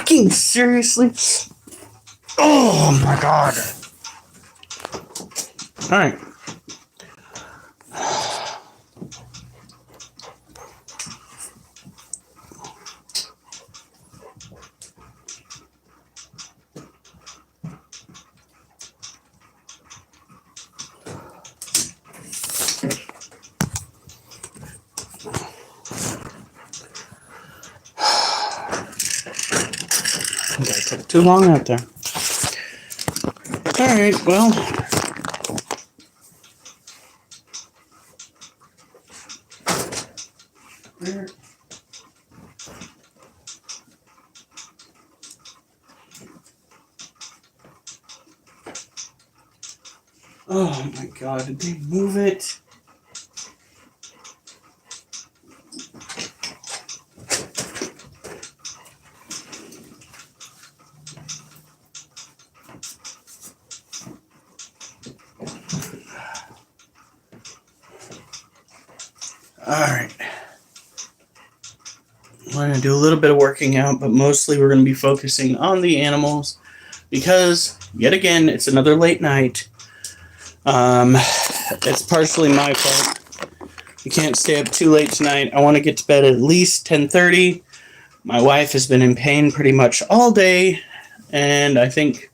fucking seriously? Oh my god. Alright. I took too long out there. Alright, well. Oh my god, did they move it? Alright. We're going to do a little bit of working out, but mostly we're going to be focusing on the animals because, yet again, it's another late night. It's partially my fault. I can't stay up too late tonight. I want to get to bed at least 10:30. My wife has been in pain pretty much all day, and I think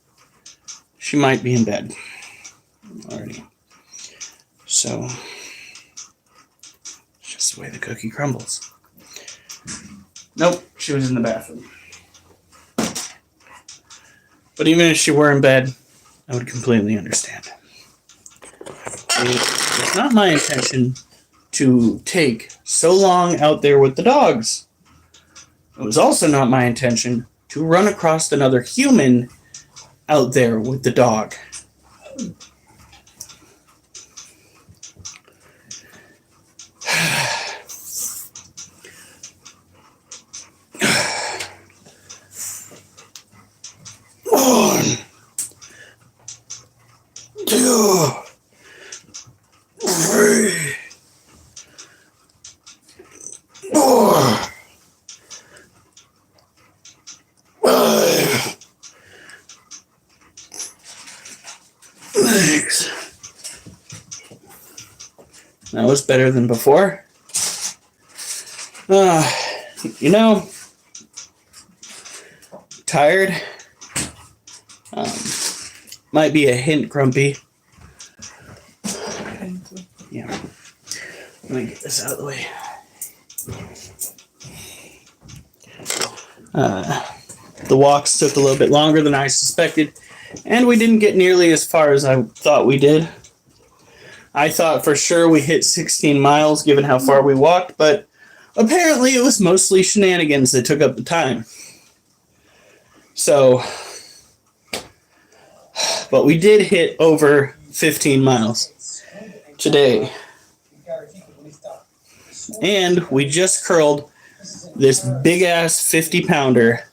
she might be in bed already. So, it's just the way the cookie crumbles. Nope, she was in the bathroom. But even if she were in bed, I would completely understand. It's not my intention to take so long out there with the dogs. It was also not my intention to run across another human out there with the dog. One, two, three, four, 5, 6. That was better than before. You know, tired. Might be a hint grumpy. Yeah. Let me get this out of the way. The walks took a little bit longer than I suspected, and we didn't get nearly as far as I thought we did. I thought for sure we hit 16 miles given how far we walked, but apparently it was mostly shenanigans that took up the time. So, but we did hit over 15 miles today. And we just curled this big ass 50-pounder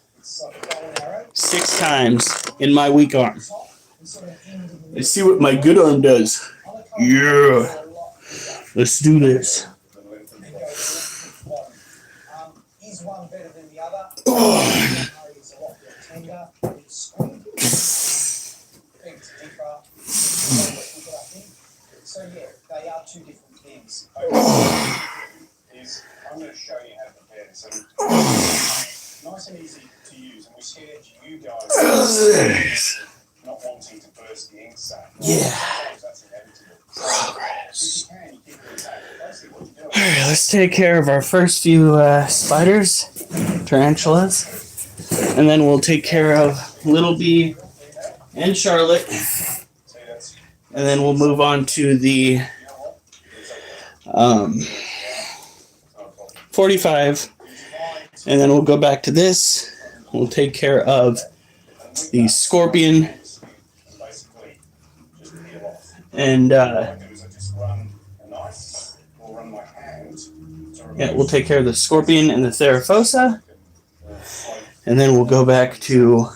6 times in my weak arm. Let's see what my good arm does. Yeah. Let's do this. Oh. So yeah, they are two different things. I'm going to show you how to prepare this. Nice and easy to use, and we scared you guys not wanting to burst the ink sac. Yeah. Progress. Alright, let's take care of our first few spiders, tarantulas, and then we'll take care of Little Bee and Charlotte, and then we'll move on to the 45, and then we'll go back to this. We'll take care of the scorpion, and yeah, we'll take care of the scorpion and the Theraphosa, and then we'll go back to,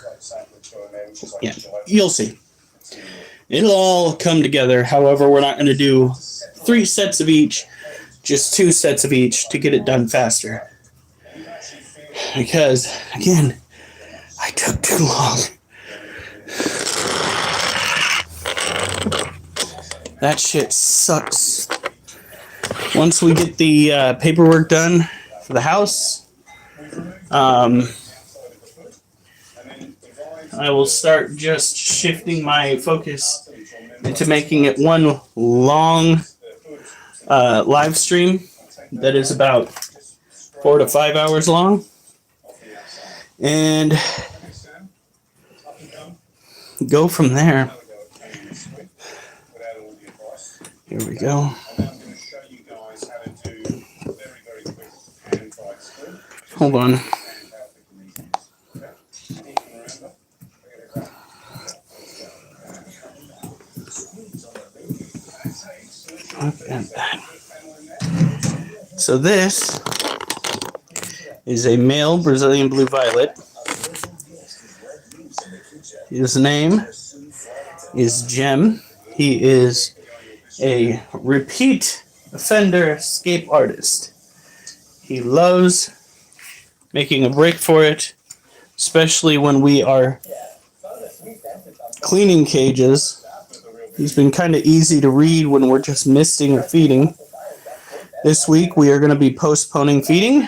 yeah, you'll see. It'll all come together. However, we're not going to do 3 sets of each, just 2 sets of each to get it done faster. Because, again, That took too long. That shit sucks. Once we get the paperwork done for the house, I will start just shifting my focus into making it one long live stream that is about 4 to 5 hours long, and go from there. Here we go. Hold on. Look at that. So this is a male Brazilian blue violet. His name is Jem. He is a repeat offender escape artist. He loves making a break for it, especially when we are cleaning cages. He's been kind of easy to read when we're just misting or feeding. This week we are going to be postponing feeding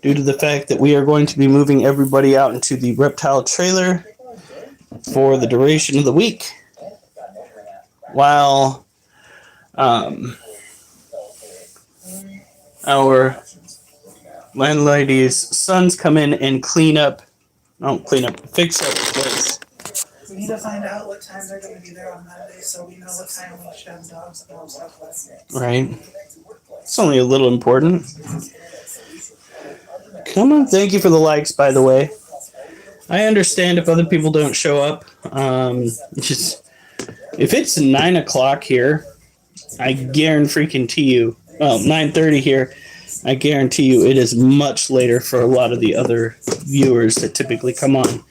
due to the fact that we are going to be moving everybody out into the reptile trailer for the duration of the week, while our landlady's sons come in and fix up the place. We need to find out what time they're going to be there on Monday so we know what time we should have dogs and all stuff like that. Right. It's only a little important. Come on, thank you for the likes, by the way. I understand if other people don't show up. Just if it's 9 o'clock here, I guarantee you. Well, 9:30 here. I guarantee you it is much later for a lot of the other viewers that typically come on.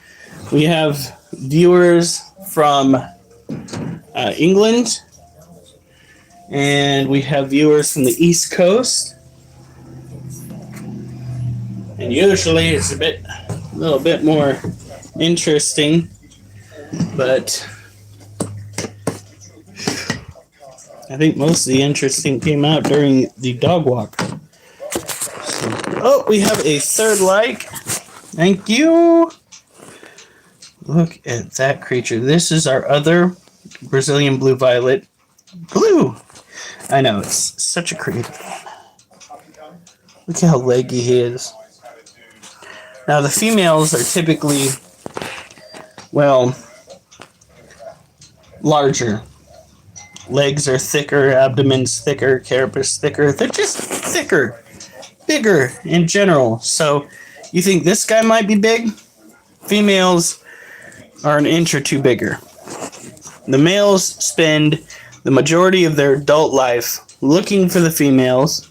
We have viewers from England, and we have viewers from the East Coast. And usually it's a little bit more interesting, but I think most of the interesting came out during the dog walk. Oh, we have a third like. Thank you. Look at that creature. This is our other Brazilian blue violet. Blue. I know, it's such a creative one. Look at how leggy he is. Now, the females are typically, well, larger. Legs are thicker, abdomen's thicker, carapace thicker. They're just thicker, bigger in general. So, you think this guy might be big? Females are an inch or two bigger. The males spend the majority of their adult life looking for the females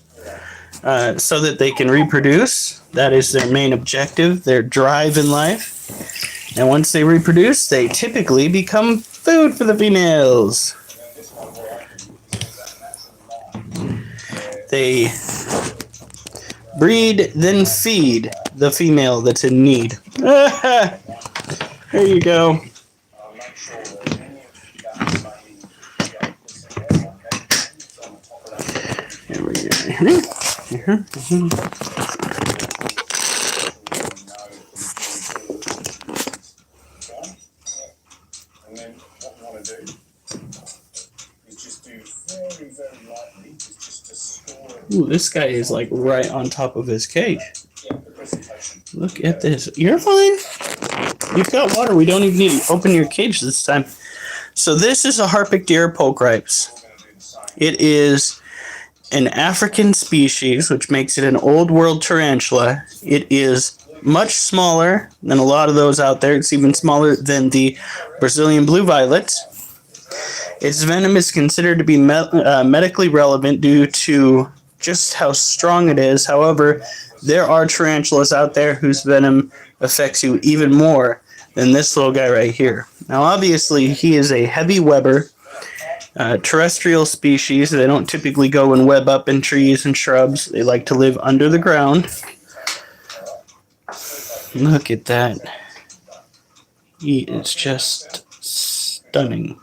so that they can reproduce. That is their main objective, their drive in life. And once they reproduce, they typically become food for the females. They breed, then feed the female that's in need. There you go. Here we go. And then what we want to do is just do very, very lightly, just to score. Ooh, this guy is like right on top of his cage. Look at this. You're fine. You've got water. We don't even need to open your cage this time. So this is a Harpic deer polkripes. It is an African species, which makes it an old world tarantula. It is much smaller than a lot of those out there. It's even smaller than the Brazilian blue violet. Its venom is considered to be medically relevant due to just how strong it is. However, there are tarantulas out there whose venom affects you even more than this little guy right here. Now, obviously, he is a heavy webber, terrestrial species. They don't typically go and web up in trees and shrubs. They like to live under the ground. Look at that. He is just stunning.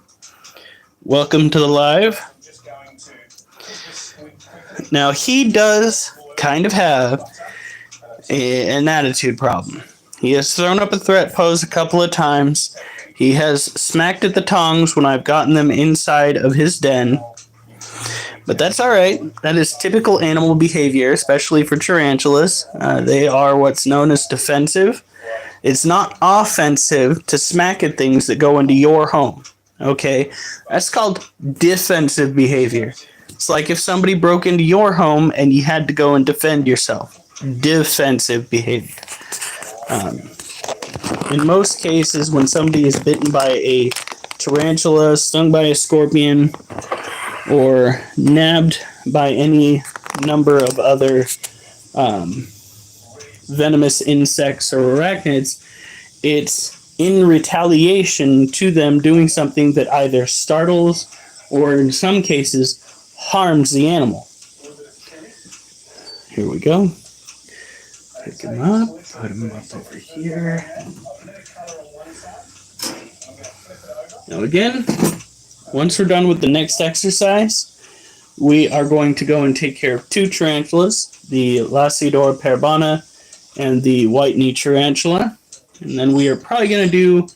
Welcome to the live. I'm just going to put this squid quickly. Now, he does kind of have an attitude problem. He has thrown up a threat pose a couple of times. He has smacked at the tongs when I've gotten them inside of his den. But that's alright. That is typical animal behavior, especially for tarantulas. They are what's known as defensive. It's not offensive to smack at things that go into your home. Okay? That's called defensive behavior. It's like if somebody broke into your home and you had to go and defend yourself. Defensive behavior. In most cases, when somebody is bitten by a tarantula, stung by a scorpion, or nabbed by any number of other venomous insects or arachnids, it's in retaliation to them doing something that either startles or in some cases harms the animal. Here we go. Pick him up, put him up over here. Now again, once we're done with the next exercise, we are going to go and take care of two tarantulas, the Lacidor parabana and the white knee tarantula. And then we are probably going to do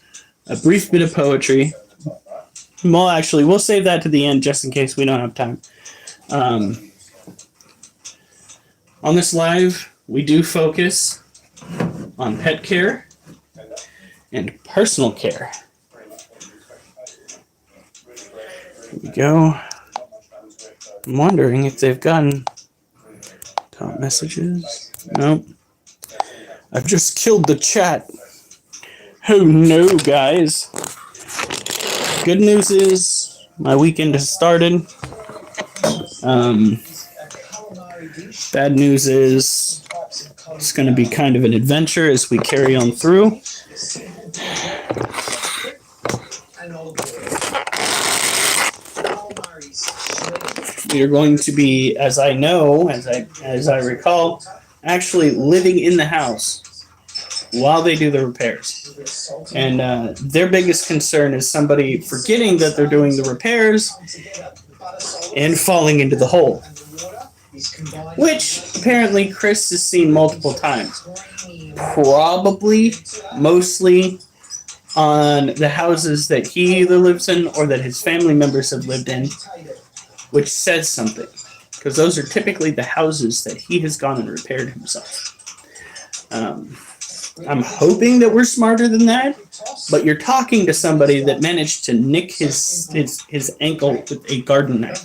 a brief bit of poetry. Well, actually, we'll save that to the end just in case we don't have time. On this live, we do focus on pet care and personal care. Here we go. I'm wondering if they've gotten top messages. Nope. I've just killed the chat. Oh no, guys. Good news is my weekend has started. Bad news is it's going to be kind of an adventure as we carry on through. We are going to be, as I know, as I recall, actually living in the house while they do the repairs. And their biggest concern is somebody forgetting that they're doing the repairs and falling into the hole, which apparently Chris has seen multiple times. Probably, mostly on the houses that he either lives in or that his family members have lived in, which says something, because those are typically the houses that he has gone and repaired himself. I'm hoping that we're smarter than that, but you're talking to somebody that managed to nick his ankle with a garden knife.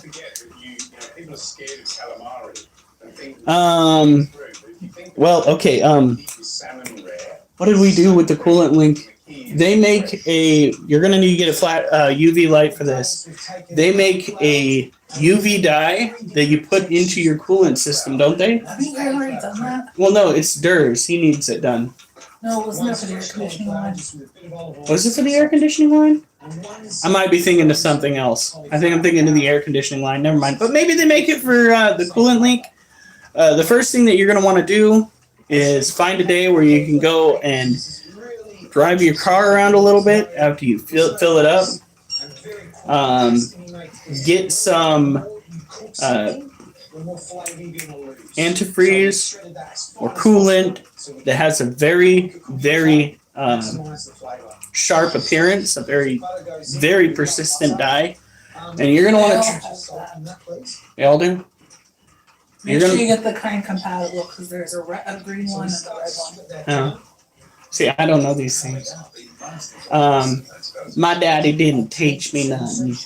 Well, okay, what did we do with the coolant link? They make a, you're going to need to get a flat UV light for this. They make a UV dye that you put into your coolant system, don't they? I think I already done that. Well, no, it's Durs. He needs it done. No, it wasn't for the air conditioning line. Was it for the air conditioning line? I might be thinking of something else. I think I'm thinking of the air conditioning line. Never mind. But maybe they make it for the coolant link. The first thing that you're going to want to do is find a day where you can go and drive your car around a little bit after you fill it up. Get some antifreeze or coolant that has a very, very sharp appearance, a very, very persistent dye. And you're going to want to... They all do? Make sure you get the kind compatible, because there's a green one and a red one. Oh. See, I don't know these things. My daddy didn't teach me nothing.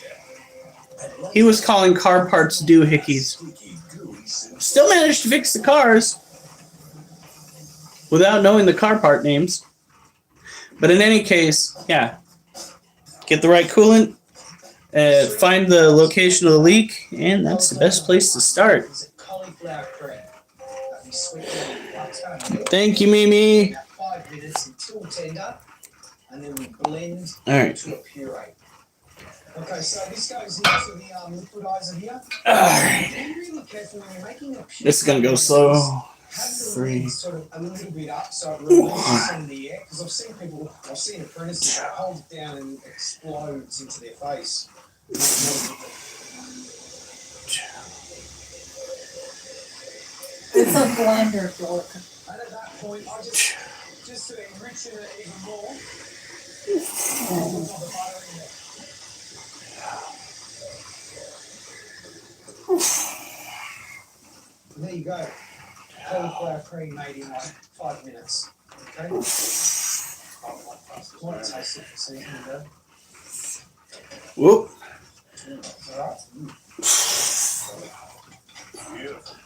He was calling car parts doohickeys. Still managed to fix the cars without knowing the car part names. But in any case, yeah. Get the right coolant, find the location of the leak, and that's the best place to start. Thank you, Mimi. All right. Okay, so this goes into the liquidizer here. All right. This is gonna go slow have the Three. lid sort of a little bit up so it releases some of the air. Because I've seen apprentices that hold it down and it explodes into their face. It's a blender, Dork. And at that point, I just to enrich it even more, I'll put the butter in there. And there you go. Cauliflower cream made in like 5 minutes. Okay? Want to taste it for seasoning though? Whoop. Alright? Beautiful.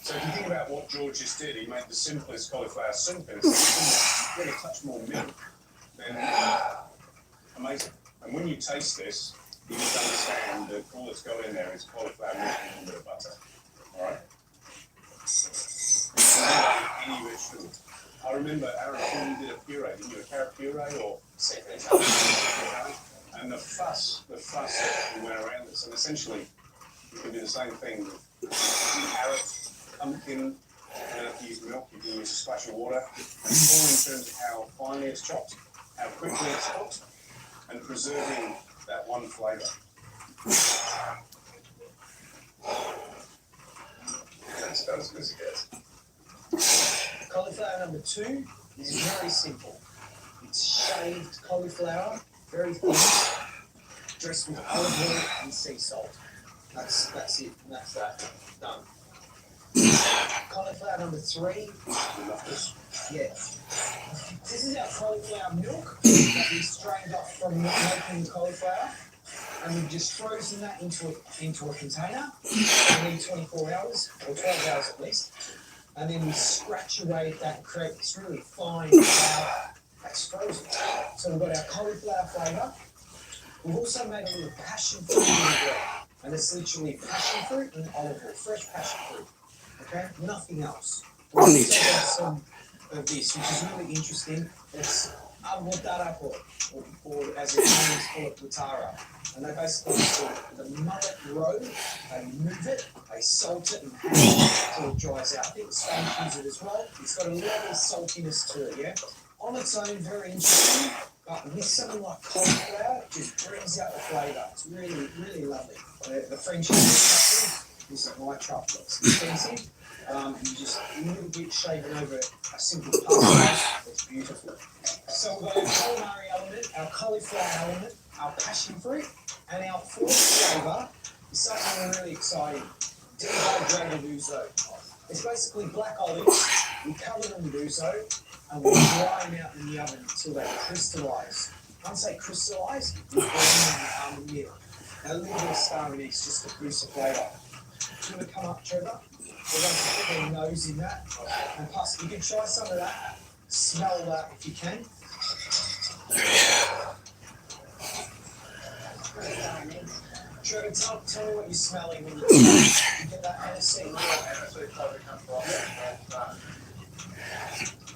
So if you think about what George just did, he made the simplest cauliflower soup and it's really a touch more milk. Then amazing. And when you taste this, you just understand that all that's going in there is cauliflower milk and a little bit of butter. Alright? Any vegetable. I remember, Aaron, when you did a puree, didn't you? A carrot puree or and the fuss that we went around this. And essentially, you can do the same thing with carrot, pumpkin, and if you use milk, you can use a splash of water. And it's all in terms of how finely it's chopped, how quickly it's cooked, and preserving that one flavour. That's about as good as it gets. Cauliflower number 2 is very simple. It's shaved cauliflower, very thin, dressed with olive oil and sea salt. That's it, and that's that. Done. Cauliflower number 3, yeah. This is our cauliflower milk that we strained off from making the cauliflower. And we've just frozen that into a container. We need 24 hours, or 12 hours at least. And then we scratch away at that and create this really fine flour that's frozen. So we've got our cauliflower flavour. We've also made a little passion fruit vinaigrette. And it's literally passion fruit and olive oil, fresh passion fruit. Okay? Nothing else. We've also got some of this, which is really interesting. It's avotaraco, or as the Chinese call it, butara. And they basically do the mullet roe, they move it, they salt it and hang it until it dries out. I think Spain use it as well. It's got a level of saltiness to it, yeah? On its own, very interesting, but with something like cauliflower, it just brings out the flavour. It's really, really lovely. The French chocolate, this is my chocolate. It's expensive. You just a little bit shaven over a simple pasta. It's beautiful. So we've got our calamari element, our cauliflower element, our passion fruit, and our fourth flavour is something really exciting. Dehydrated ouzo. It's basically black olives. We cover them with ouzo, and we dry them out in the oven until they crystallise. Once they crystallise, we burn them in the almond meal. And a little bit of star anise just to boost the flavour. Do you want to come up, Trevor? We're going to put their nose in that. And plus, you can try some of that. Smell that if you can. Trevor, tell me what you're smelling when you get that aniseed. Aniseed probably comes right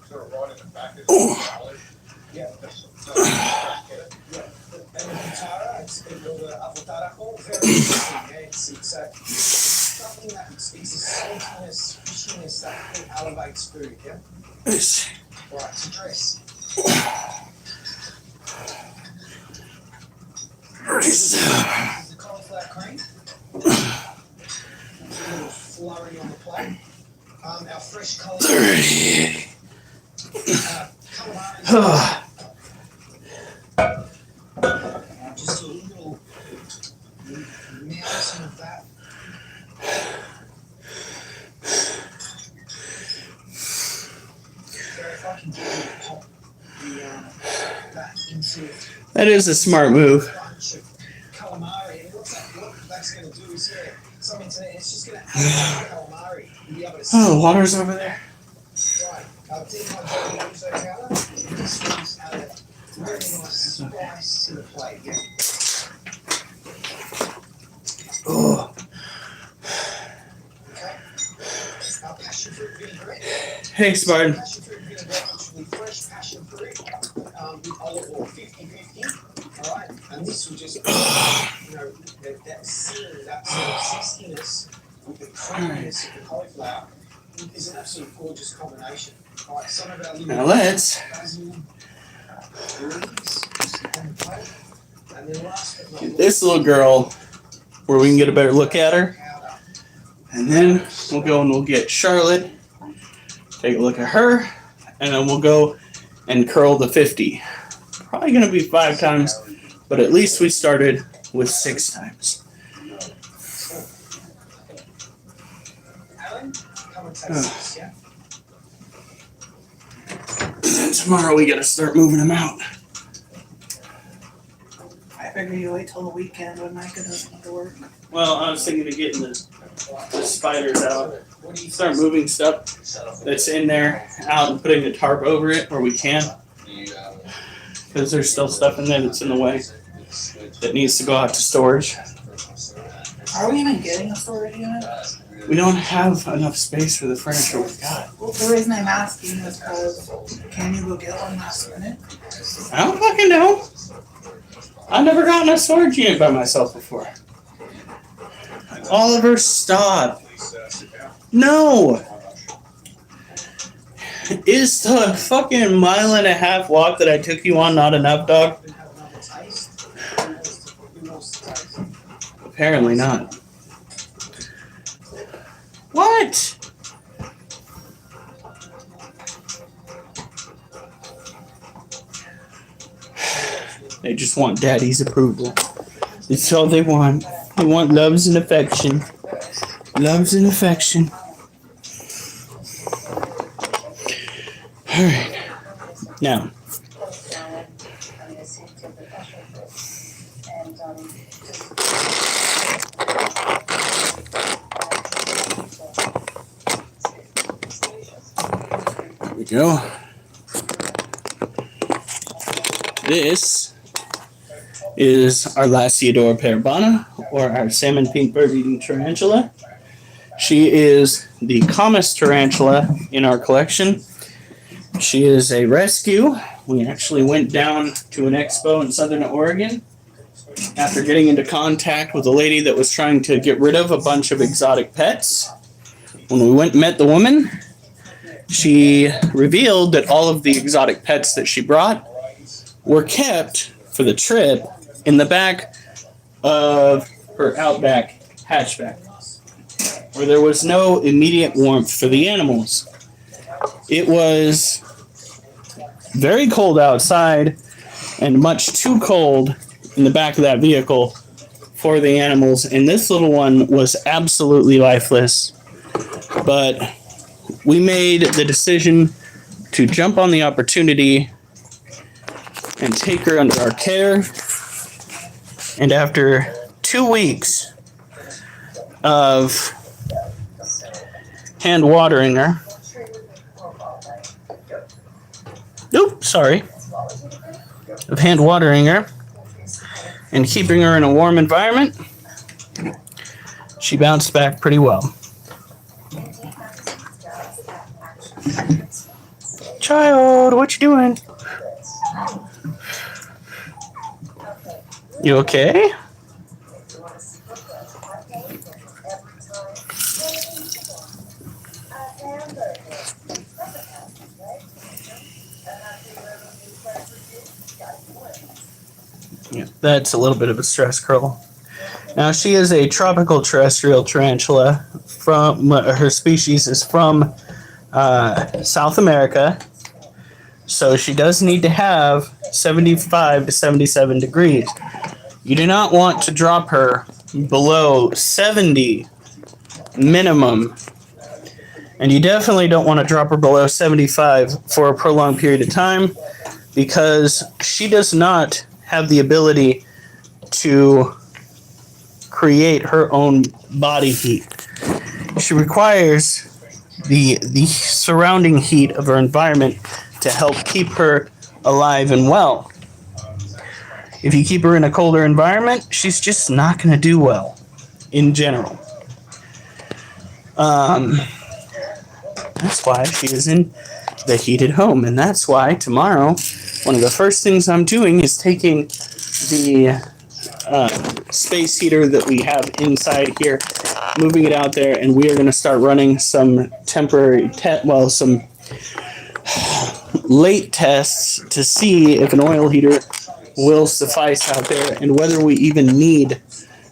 sort of right in the back of the valley. Yeah. Yeah. And the butara, it's the avotaraco, very interesting. Yeah, it's something that it's a saltiness, fishiness that elevates food. Yeah. Right, to dress. This is the cauliflower cream. A little flurry on the plate. Our fresh cauliflower. Calamari. Just a little mountain of that. So if I can get you to pop that into That is a smart move. bunch of calamari, and what that's going to do is, something to that, it's just going to add calamari. You'll be able to see. Oh, the water's over there. Right, our dehydrated ouzo powder, this one's added very nice spice to the plate, yeah? Oh. Okay. Our passion fruit vinaigrette. Hey, Spartan. Passion fruit vinaigrette, which will be fresh passion fruit with olive oil, 50-50. All right, and this will just, that seal, that sort of zestiness with the creaminess of the cauliflower. is an absolute gorgeous combination. Like some of our Now let's basil, leaves on the plate, and then last but not get this little girl where we can get a better look at her. And then we'll go and we'll get Charlotte, take a look at her, and then we'll go and curl the 50. Probably going to be 5 times, but at least we started with 6 times. Alan, come and take this, yeah? Tomorrow we got to start moving them out. I figure you wait till the weekend when Micah doesn't have to work. Well, I was thinking of getting the spiders out. Start moving stuff that's in there out and putting the tarp over it where we can. Because there's still stuff in there that's in the way that needs to go out to storage. Are we even getting a storage unit? We don't have enough space for the furniture we've got. Well, the reason I'm asking is because can you go get one last minute? I don't fucking know. I've never gotten a storage unit by myself before. Oliver, stop. No. Is the fucking 1.5 mile walk that I took you on not enough, dog? Apparently not. What? They just want daddy's approval. It's all they want. They want loves and affection. Loves and affection. Alright. Now. There we go. This is our Lasiodora parabana, or our salmon pink bird-eating tarantula. She is the calmest tarantula in our collection. She is a rescue. We actually went down to an expo in Southern Oregon after getting into contact with a lady that was trying to get rid of a bunch of exotic pets. When we went and met the woman, she revealed that all of the exotic pets that she brought were kept for the trip in the back of her Outback hatchback, where there was no immediate warmth for the animals. It was very cold outside and much too cold in the back of that vehicle for the animals, and this little one was absolutely lifeless. But we made the decision to jump on the opportunity and take her under our care. And after 2 weeks of hand watering her, of hand watering her and keeping her in a warm environment, she bounced back pretty well. Child, what you doing? You okay? Yeah, that's a little bit of a stress curl. Now, she is a tropical terrestrial tarantula. From her species is from South America, so she does need to have 75 to 77 degrees. You do not want to drop her below 70 minimum, and you definitely don't want to drop her below 75 for a prolonged period of time, because she does not have the ability to create her own body heat. She requires the surrounding heat of her environment to help keep her alive and well. If you keep her in a colder environment, she's just not going to do well in general. That's why she is in the heated home, and that's why tomorrow one of the first things I'm doing is taking the space heater that we have inside here moving it out there, and we are going to start running some temporary some late tests to see if an oil heater will suffice out there and whether we even need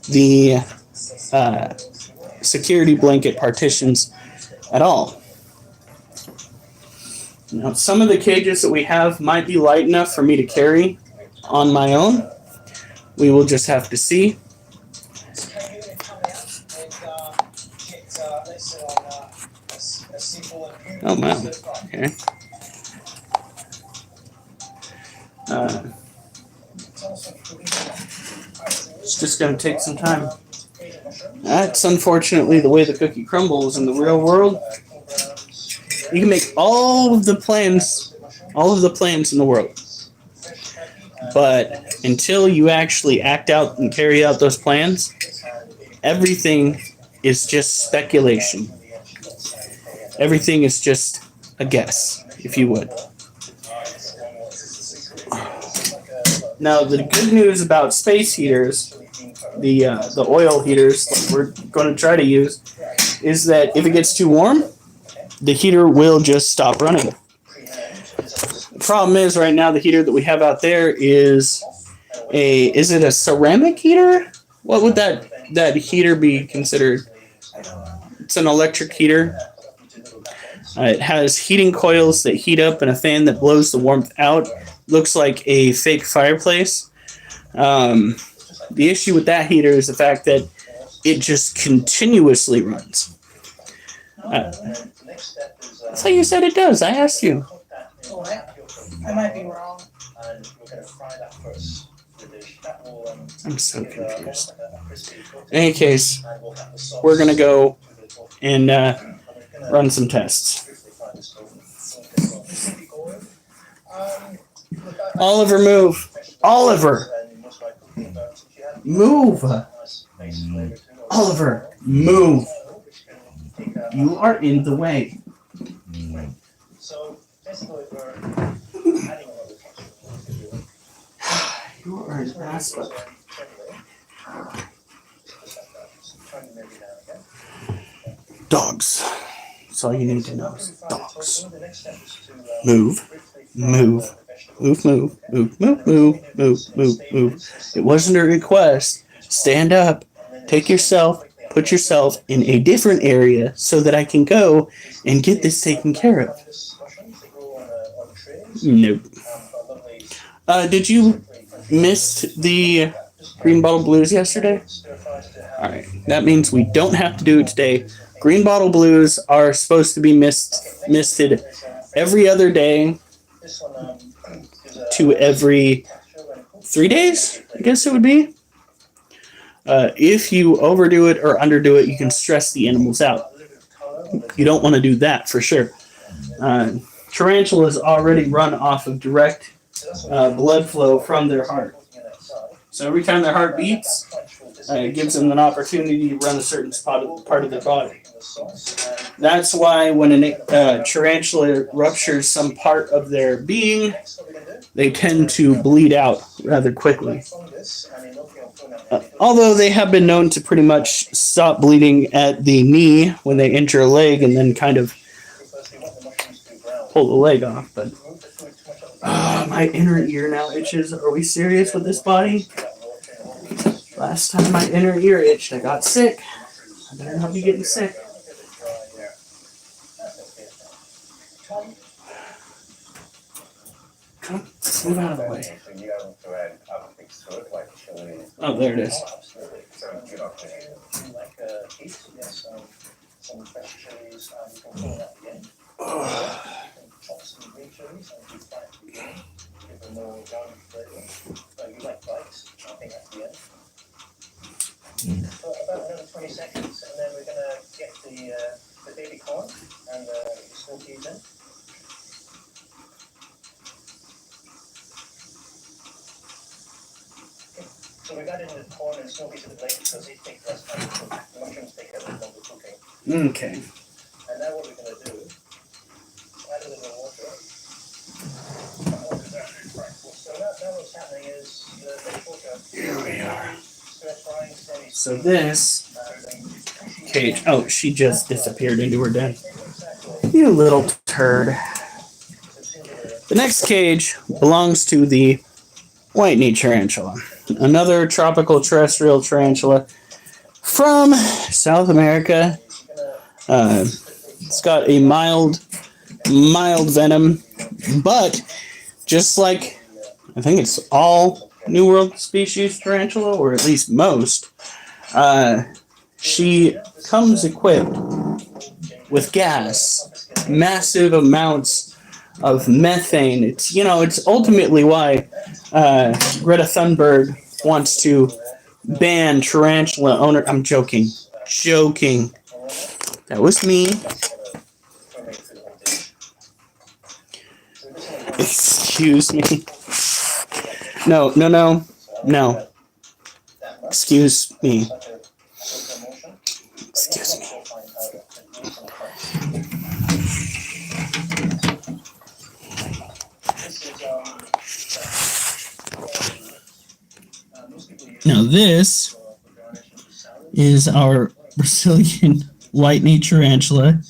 the security blanket partitions at all. Now, some of the cages that we have might be light enough for me to carry on my own. We will just have to see. So can you come out and get, let's say, on a simple and Oh, wow. certified? Okay. It's just going to take some time. That's unfortunately the way the cookie crumbles in the real world. You can make all of the plans in the world. But until you actually act out and carry out those plans, everything is just speculation. Everything is just a guess, if you would. Now, the good news about space heaters, the oil heaters that we're going to try to use, is that if it gets too warm, the heater will just stop running. The problem is right now the heater that we have out there is it a ceramic heater? What would that heater be considered? It's an electric heater. It has heating coils that heat up and a fan that blows the warmth out. Looks like a fake fireplace. The issue with that heater is the fact that it just continuously runs. I thought you said it does. I asked you. What? I might be wrong. I'm so confused. In any case, we're going to go and run some tests. Oliver, move. Oliver. Move. Oliver, move. You are in the way. You are an asshole. Dogs. That's all you need to know is dogs. Move. Move. Move, move, move, move, move, move, move, move. It wasn't a request. Stand up. Take yourself. Put yourself in a different area so that I can go and get this taken care of. Nope. Did you miss the green bottle blues yesterday? Alright. That means we don't have to do it today. Green bottle blues are supposed to be misted every other day to every 3 days, I guess it would be. If you overdo it or underdo it, you can stress the animals out. You don't want to do that for sure. Tarantulas already run off of direct blood flow from their heart. So every time their heart beats, it gives them an opportunity to run a certain part of their body. That's why when a tarantula ruptures some part of their being, they tend to bleed out rather quickly. Although they have been known to pretty much stop bleeding at the knee when they injure a leg and then kind of pull the leg off. But my inner ear now itches. Are we serious with this body? Last time my inner ear itched, I got sick. I better not be getting sick. Come, move out of the way. Oh, there it is. For about another 20 seconds, and then we're going to get the baby corn and the small peas in. So we got in the corn and small peas in the plate because it takes less time to cook. The mushrooms take a little longer cooking. Okay. And now what we're going to do is add a little water. So now what's happening is the water. Here we are. So this cage. Oh, she just disappeared into her den. You little turd. The next cage belongs to the white-knee tarantula, another tropical terrestrial tarantula from South America. It's got a mild venom, but just like I think it's all New World species tarantula, or at least most, she comes equipped with gas, massive amounts of methane. It's ultimately why Greta Thunberg wants to ban tarantula owner. I'm joking. That was me. Excuse me. No. Excuse me. Now this is our Brazilian white-knee tarantula.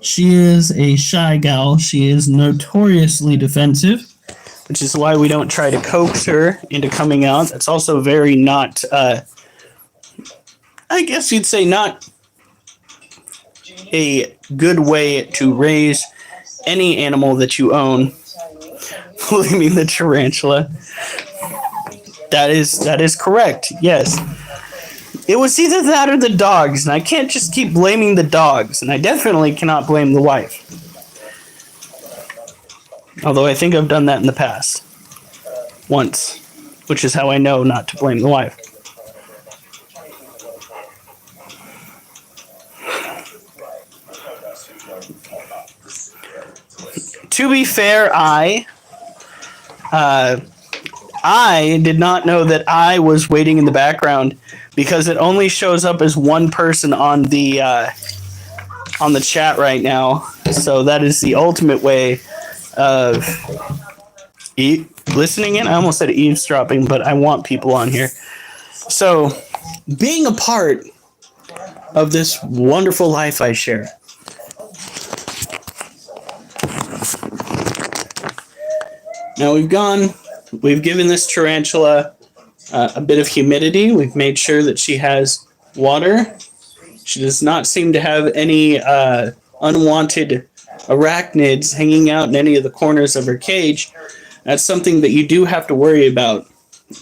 She is a shy gal. She is notoriously defensive, which is why we don't try to coax her into coming out. That's also very not, I guess you'd say, not a good way to raise any animal that you own. Blaming the tarantula. That is correct. Yes. It was either that or the dogs, and I can't just keep blaming the dogs, and I definitely cannot blame the wife. Although I think I've done that in the past. Once. Which is how I know not to blame the wife. To be fair, I did not know that I was waiting in the background because it only shows up as one person on the chat right now. So that is the ultimate way of listening in. I almost said eavesdropping, but I want people on here. So being a part of this wonderful life I share. Now we've given this tarantula a bit of humidity. We've made sure that she has water. She does not seem to have any unwanted arachnids hanging out in any of the corners of her cage. That's something that you do have to worry about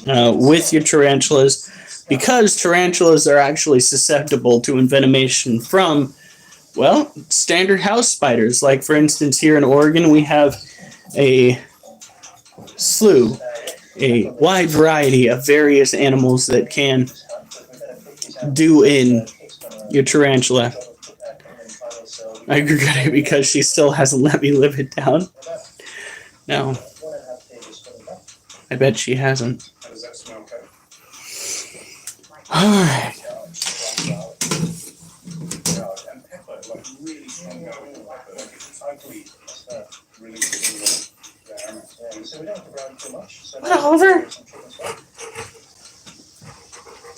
with your tarantulas, because tarantulas are actually susceptible to envenomation from, well, standard house spiders. Like, for instance, here in Oregon, we have a wide variety of various animals that can do in your tarantula. I regret it because she still hasn't let me live it down. No. I bet she hasn't. Alright. Oliver?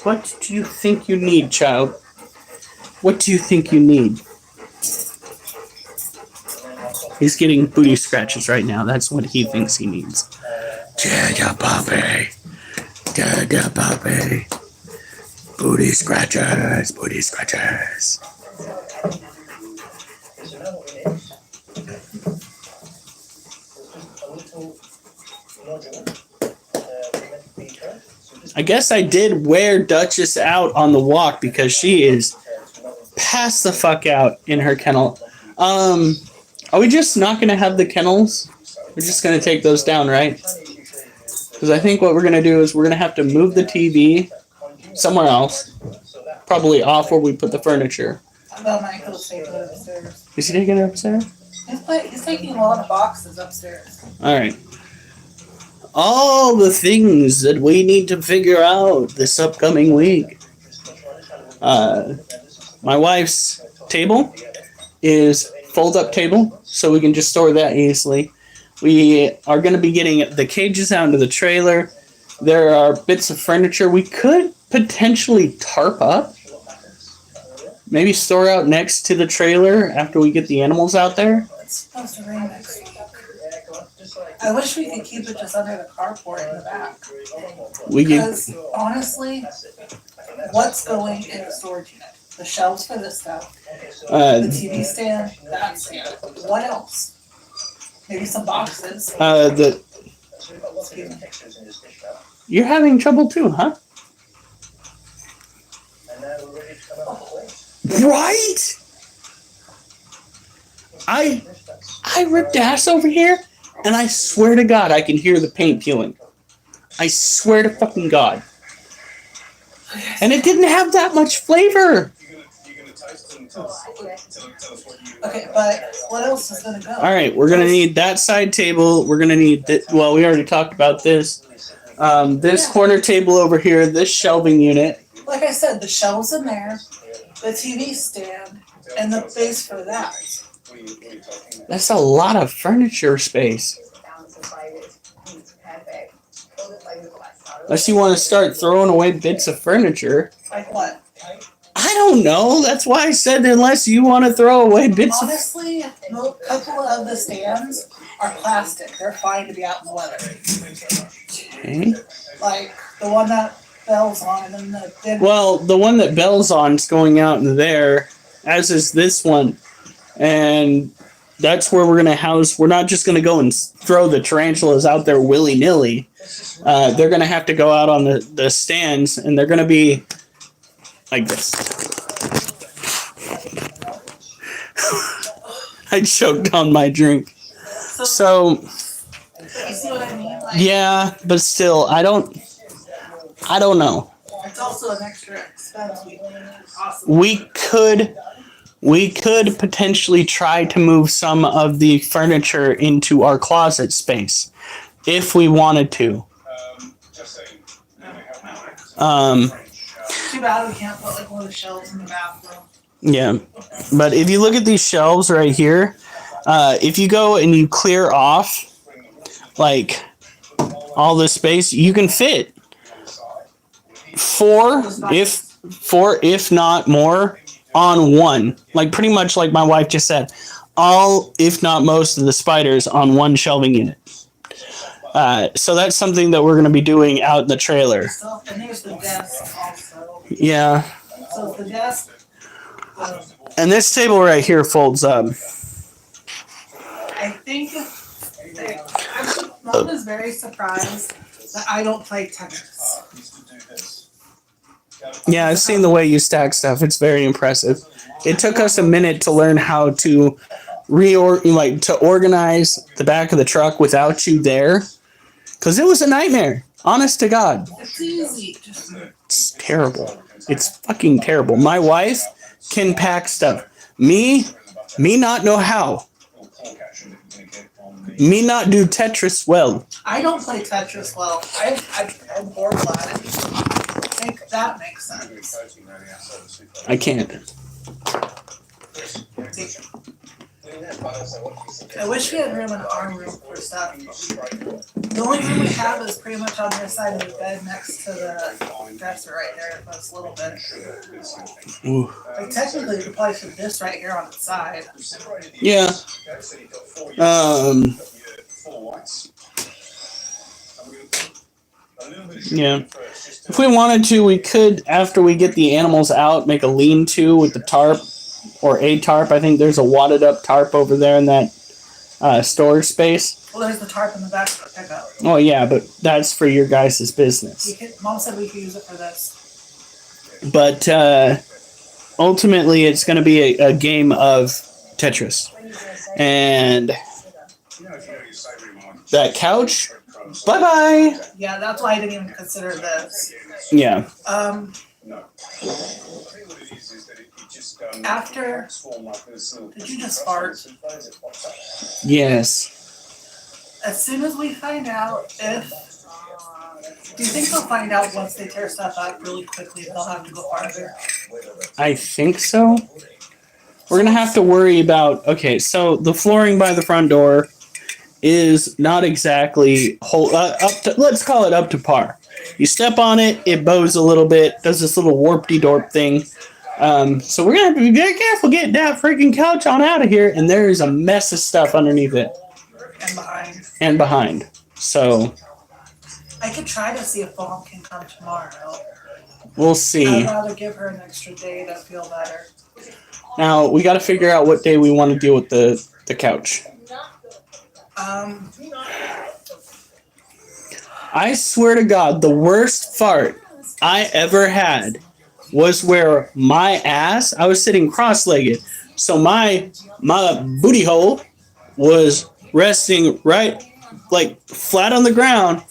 What do you think you need, child? What do you think you need? He's getting booty scratches right now. That's what he thinks he needs. Dada puppy. Dada puppy. Booty scratchers. Booty scratchers. I guess I did wear Duchess out on the walk because she is passed the fuck out in her kennel. Are we just not going to have the kennels? We're just going to take those down, right? Because I think what we're going to do is we're going to have to move the TV somewhere else. Probably off where we put the furniture. Well, Michael's taking it upstairs. Is he taking it upstairs? He's taking a lot of boxes upstairs. Alright. All the things that we need to figure out this upcoming week. My wife's table is fold-up table, so we can just store that easily. We are going to be getting the cages out into the trailer. There are bits of furniture we could potentially tarp up, Maybe store out next to the trailer after we get the animals out there. It's supposed to rain next week. I wish we could keep it just under the carport in the back. We can. Because honestly, what's going in the storage unit? The shelves for this stuff, the TV stand, that stand. What else? Maybe some boxes. You're having trouble too, huh? Right? I ripped ass over here, and I swear to God, I can hear the paint peeling. I swear to fucking God. And it didn't have that much flavor. Okay, but what else is gonna go? All right, we're gonna need that side table. We're gonna need well, we already talked about this. This corner table over here. This shelving unit. Like I said, the shelves in there, the TV stand, and the base for that. That's a lot of furniture space. Unless you want to start throwing away bits of furniture. Like what? I don't know. That's why I said unless you want to throw away bits of... Honestly, a couple of the stands are plastic. They're fine to be out in the weather. Okay. Like the one that Bell's on, and then the... Well, the one that Bell's on is going out in there, as is this one. And that's where we're going to house... We're not just going to go and throw the tarantulas out there willy-nilly. They're going to have to go out on the stands, and they're going to be like this. I choked on my drink. So, you see what I mean? Like, yeah, but still, I don't know. it's also an extra expense. We could potentially try to move some of the furniture into our closet space if we wanted to. Too bad we can't put like one of the shelves in the bathroom. Yeah, but if you look at these shelves right here, if you go and you clear off like all this space, you can fit four, if not more, on one. Like pretty much like my wife just said, all, if not most of the spiders on one shelving unit. So that's something that we're going to be doing out in the trailer. So, and there's the desk also. Yeah. So the desk. And this table right here folds up. I think Mom is very surprised that I don't play tennis. Yeah, I've seen the way you stack stuff. It's very impressive. It took us a minute to learn how to organize the back of the truck without you there, because it was a nightmare. Honest to God, It's easy. it's terrible. It's fucking terrible. My wife can pack stuff. Me not know how. Me not do Tetris well. I don't play Tetris well. I'm horrible at it. I think that makes sense. I can't. I wish we had room in our room for stuff. The only room we have is pretty much on this side of the bed next to the dresser right there. That's a little bit. Ooh. Like technically, you could probably put this right here on its side. Yeah. Yeah. If we wanted to, we could, after we get the animals out, make a lean-to with the tarp, or a tarp. I think there's a wadded up tarp over there in that storage space. Well, there's the tarp in the back of the pickup. Oh yeah, but that's for your guys' business. Mom said we could use it for this. But ultimately, it's going to be a game of Tetris. And that couch, bye-bye. Yeah, that's why I didn't even consider this. Yeah. After, did you just fart? Yes. As soon as we find out if, do you think they'll find out once they tear stuff out really quickly they'll have to go farther? I think so. We're going to have to worry about, okay, so the flooring by the front door is not exactly let's call it up to par. You step on it, it bows a little bit, does this little warpty-dorp thing. So we're gonna have to be very careful getting that freaking couch on out of here. And there is a mess of stuff underneath it And behind. and behind. So I could try to see if Mom can come tomorrow. we'll see. I'd rather give her an extra day to feel better. Now we got to figure out what day we want to deal with the couch. I swear to God, the worst fart I ever had was where my ass, I was sitting cross-legged, so my booty hole was resting right, like, flat on the ground,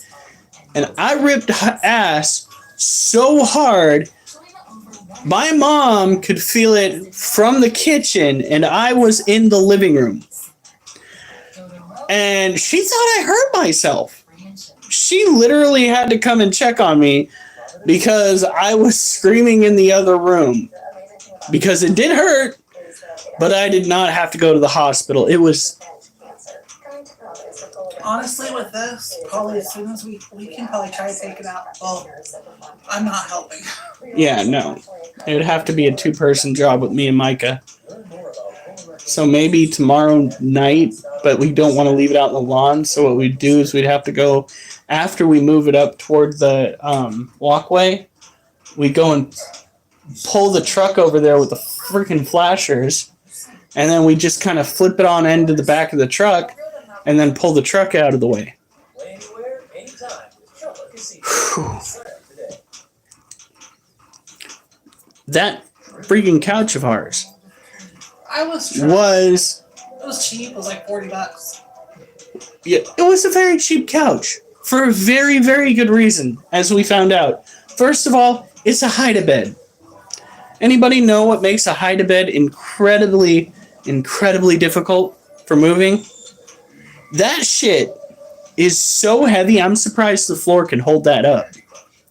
and I ripped ass so hard, my mom could feel it from the kitchen, and I was in the living room. And she thought I hurt myself. She literally had to come and check on me because I was screaming in the other room. Because it did hurt, but I did not have to go to the hospital. It was... Honestly, with this, probably as soon as we can probably try to take it out. Well, I'm not helping. Yeah, no. It would have to be a two-person job with me and Micah. So maybe tomorrow night, but we don't want to leave it out in the lawn. So what we'd do is we'd have to go, after we move it up toward the walkway, we go and pull the truck over there with the freaking flashers, and then we just kind of flip it on end to the back of the truck, and then pull the truck out of the way. Whew. That freaking couch of ours I was trying. It was cheap. It was like $40. Yeah, it was a very cheap couch for a very, very good reason, as we found out. First of all, it's a hide-a-bed. Anybody know what makes a hide-a-bed incredibly, incredibly difficult for moving? That shit is so heavy, I'm surprised the floor can hold that up.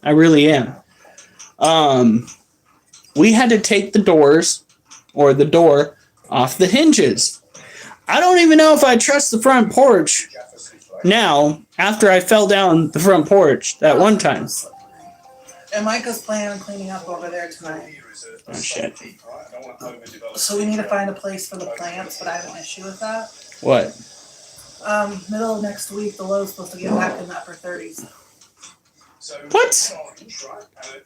I really am. We had to take the doors, or the door, off the hinges. I don't even know if I trust the front porch now, after I fell down the front porch that one time. And Micah's planning on cleaning up over there tonight. Oh, shit. So we need to find a place for the plants, but I have an issue with that. What? Middle of next week, the low's supposed to get back in the upper 30s. What?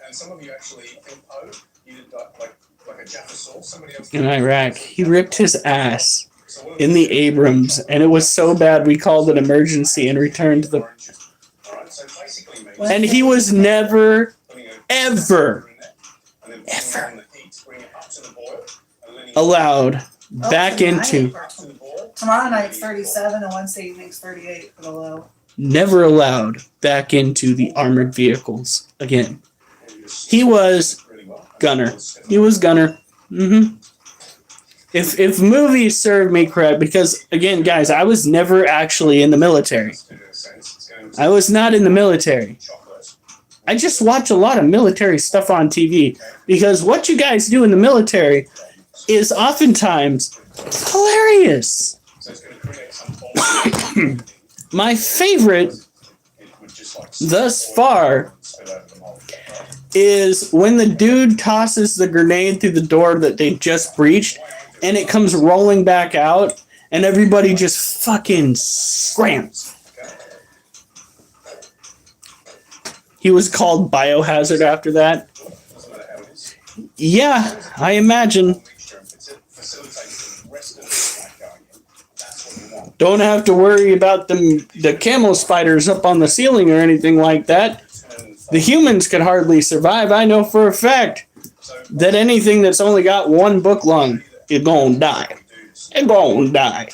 And some of you actually think, oh, you did like a Jaffa sauce. Somebody else In Iraq, he ripped his ass in the Abrams, and it was so bad we called an emergency and returned the... And he was never, ever allowed back into... Tomorrow night's 37 and Wednesday evening's 38 for the low. Never allowed back into the armored vehicles again. He was gunner. He was gunner. If movies served me correct, because again, guys, I was never actually in the military. I was not in the military. I just watch a lot of military stuff on TV because what you guys do in the military is oftentimes hilarious. My favorite thus far is when the dude tosses the grenade through the door that they just breached and it comes rolling back out and everybody just fucking scrams. He was called Biohazard after that. Yeah, I imagine. Don't have to worry about the camo spiders up on the ceiling or anything like that. The humans could hardly survive. I know for a fact that anything that's only got one book lung is gonna die. It's gonna die.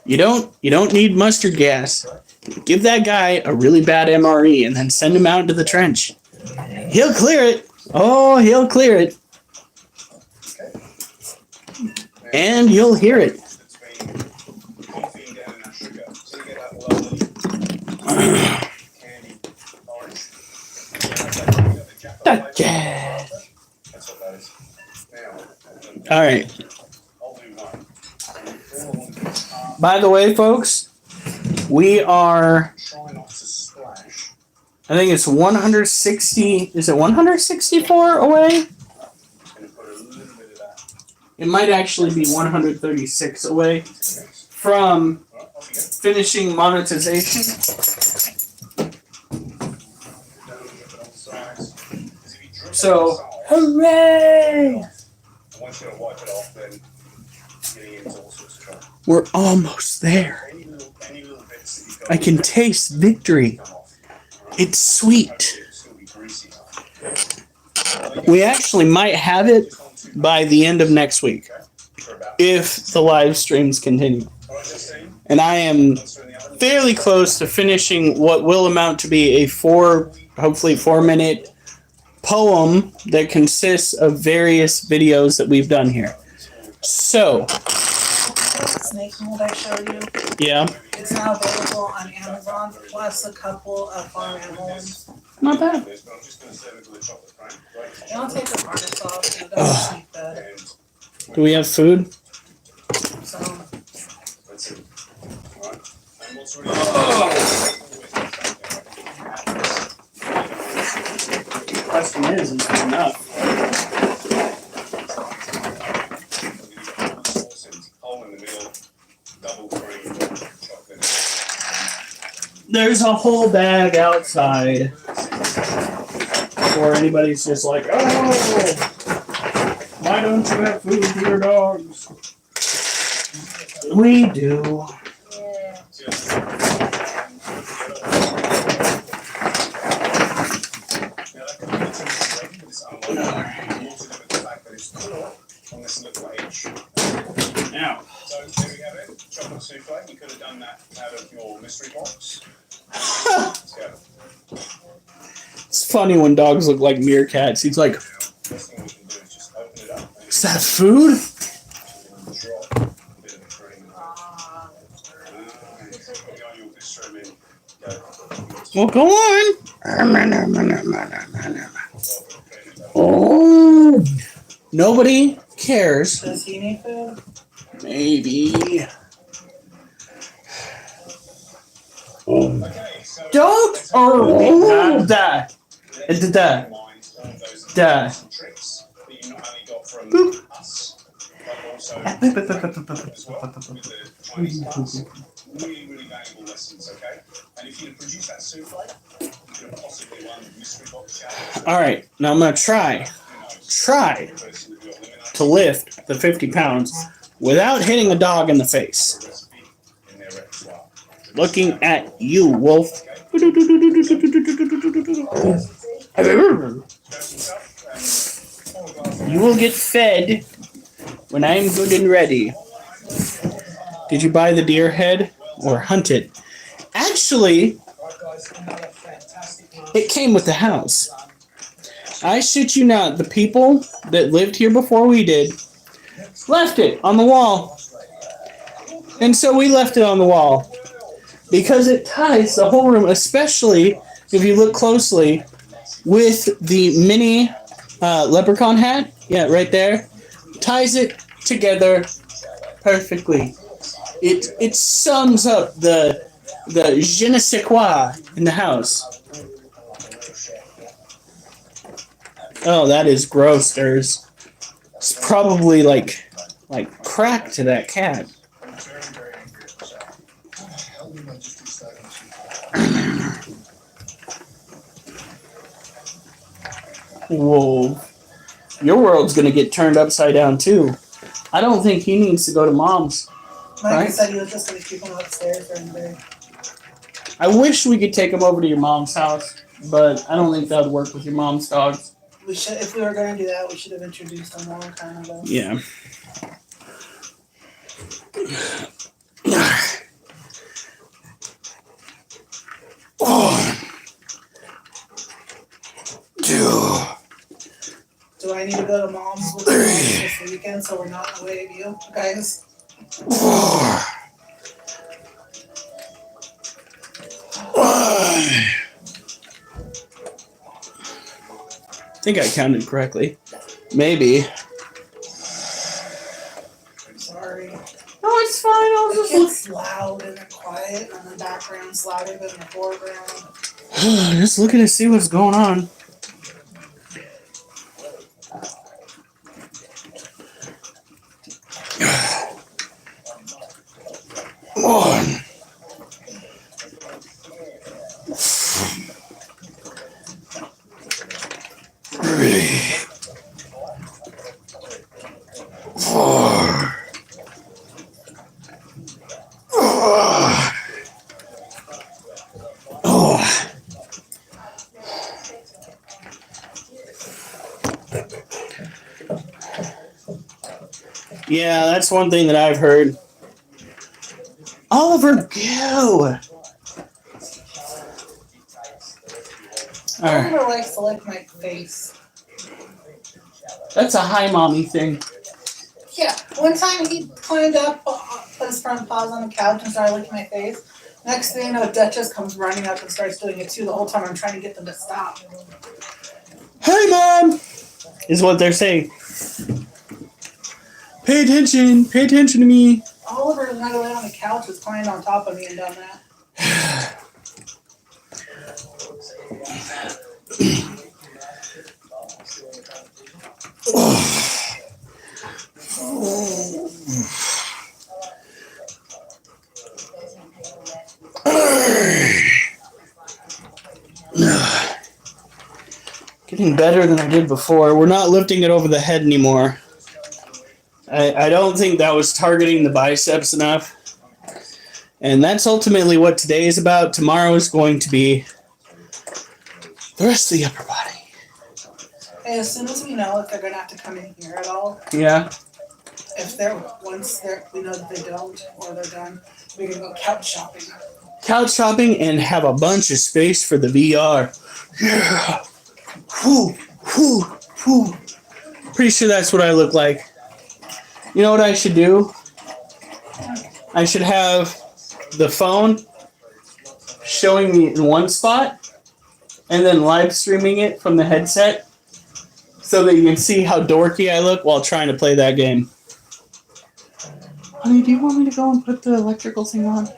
You don't need mustard gas. Give that guy a really bad MRE and then send him out into the trench. He'll clear it. Oh, he'll clear it. And you'll hear it. All right. By the way, folks, We are, Try not to splash. I think it's 160, is it 164 away? Gonna put a little bit of that. It might actually be 136 away from Right, off you go. finishing monetization. Don't drip it on sides. 'Cause if you drip it So, on sides, hooray! and once you're gonna wipe it off, then getting into all sorts of trouble. We're almost there. Any little bits that you've got I can taste victory. come off. It's sweet. Hopefully it'll still be greasy enough. We actually might have it by the end of next week For about if the live streams continue. alright, Justine, And I am once they're in the oven, fairly close to finishing what will amount to be a hopefully 4-minute poem that consists of various videos that we've done here. So, Snake mold I showed you. yeah, It's now available on Amazon, plus a couple of farm animal ones. not bad. but I'm just gonna serve it with a chocolate cream. Right? They don't take the harness off, so it doesn't sneak bad. And Do we have food? So, that's it. Alright. And what's really The question is there enough? hole in the middle, double cream, chocolate. There's a whole bag outside. Before anybody's just like, oh, why don't you have food for your dogs? We do. On this little edge. Now, So there we have it, chocolate souffle. You could have done that out of your mystery box. Let's go. it's funny when dogs look like meerkats. He's like, First thing we can do is just open it up and is that food? drop a bit of the cream. Put it on your bistro menu. Go. Well, go on. Oh, nobody cares. does he need food? Maybe. Okay, so Dogs are that. It's that. Da. tricks that you not only got from Boop. us, but also as well with the Chinese class. Really, really valuable lessons, okay? And if you'd produce that souffle, you could have possibly won the mystery box challenge. All right, now I'm gonna try to lift the 50 pounds without hitting a dog in the face. Looking at you, Wolf. You will get fed when I am good and ready. Did you buy the deer head or hunt it? Actually, it came with the house. I shit you not, the people that lived here before we did left it on the wall. And so we left it on the wall because it ties the whole room, especially if you look closely with the mini leprechaun hat. Yeah, right there. Ties it together perfectly. It sums up the je ne sais quoi in the house. Oh, that is gross. There's it's probably like crack to that cat. Whoa. Your world's gonna get turned upside down too. I don't think he needs to go to mom's. Mike Right. said he was just gonna keep him upstairs during the day. I wish we could take him over to your mom's house, but I don't think that would work with your mom's dogs. We should, if we were gonna do that, we should have introduced him a long time ago. Yeah. Oh. Two. Do I need to go to mom's with you this weekend so we're not in the way of you guys? 4. 5. I think I counted correctly. Maybe. Sorry. No, it's fine. I'll It just look. gets loud and quiet, and the background's louder than the foreground. Just looking to see what's going on. Oh. Yeah, that's one thing that I've heard. Oliver, go! Alright. Oliver likes to lick my face. That's a hi mommy thing. Yeah, one time he climbed up, put his front paws on the couch and started licking my face. Next thing you know, Duchess comes running up and starts doing it too. The whole time I'm trying to get them to stop. Hey, Mom! Is what they're saying. Pay attention to me. Oliver not only on the couch was climbed on top of me and done that. Getting better than I did before. We're not lifting it over the head anymore. I don't think that was targeting the biceps enough. And that's ultimately what today is about. Tomorrow is going to be the rest of the upper body. Hey, as soon as we know if they're gonna have to come in here at all, Yeah. if we know that they don't or they're done, we can go couch shopping. Couch shopping and have a bunch of space for the VR. Yeah. Whew, whew, whew. Pretty sure that's what I look like. You know what I should do? I should have the phone showing me in one spot and then live streaming it from the headset so that you can see how dorky I look while trying to play that game. Honey, do you want me to go and put the electrical thing on?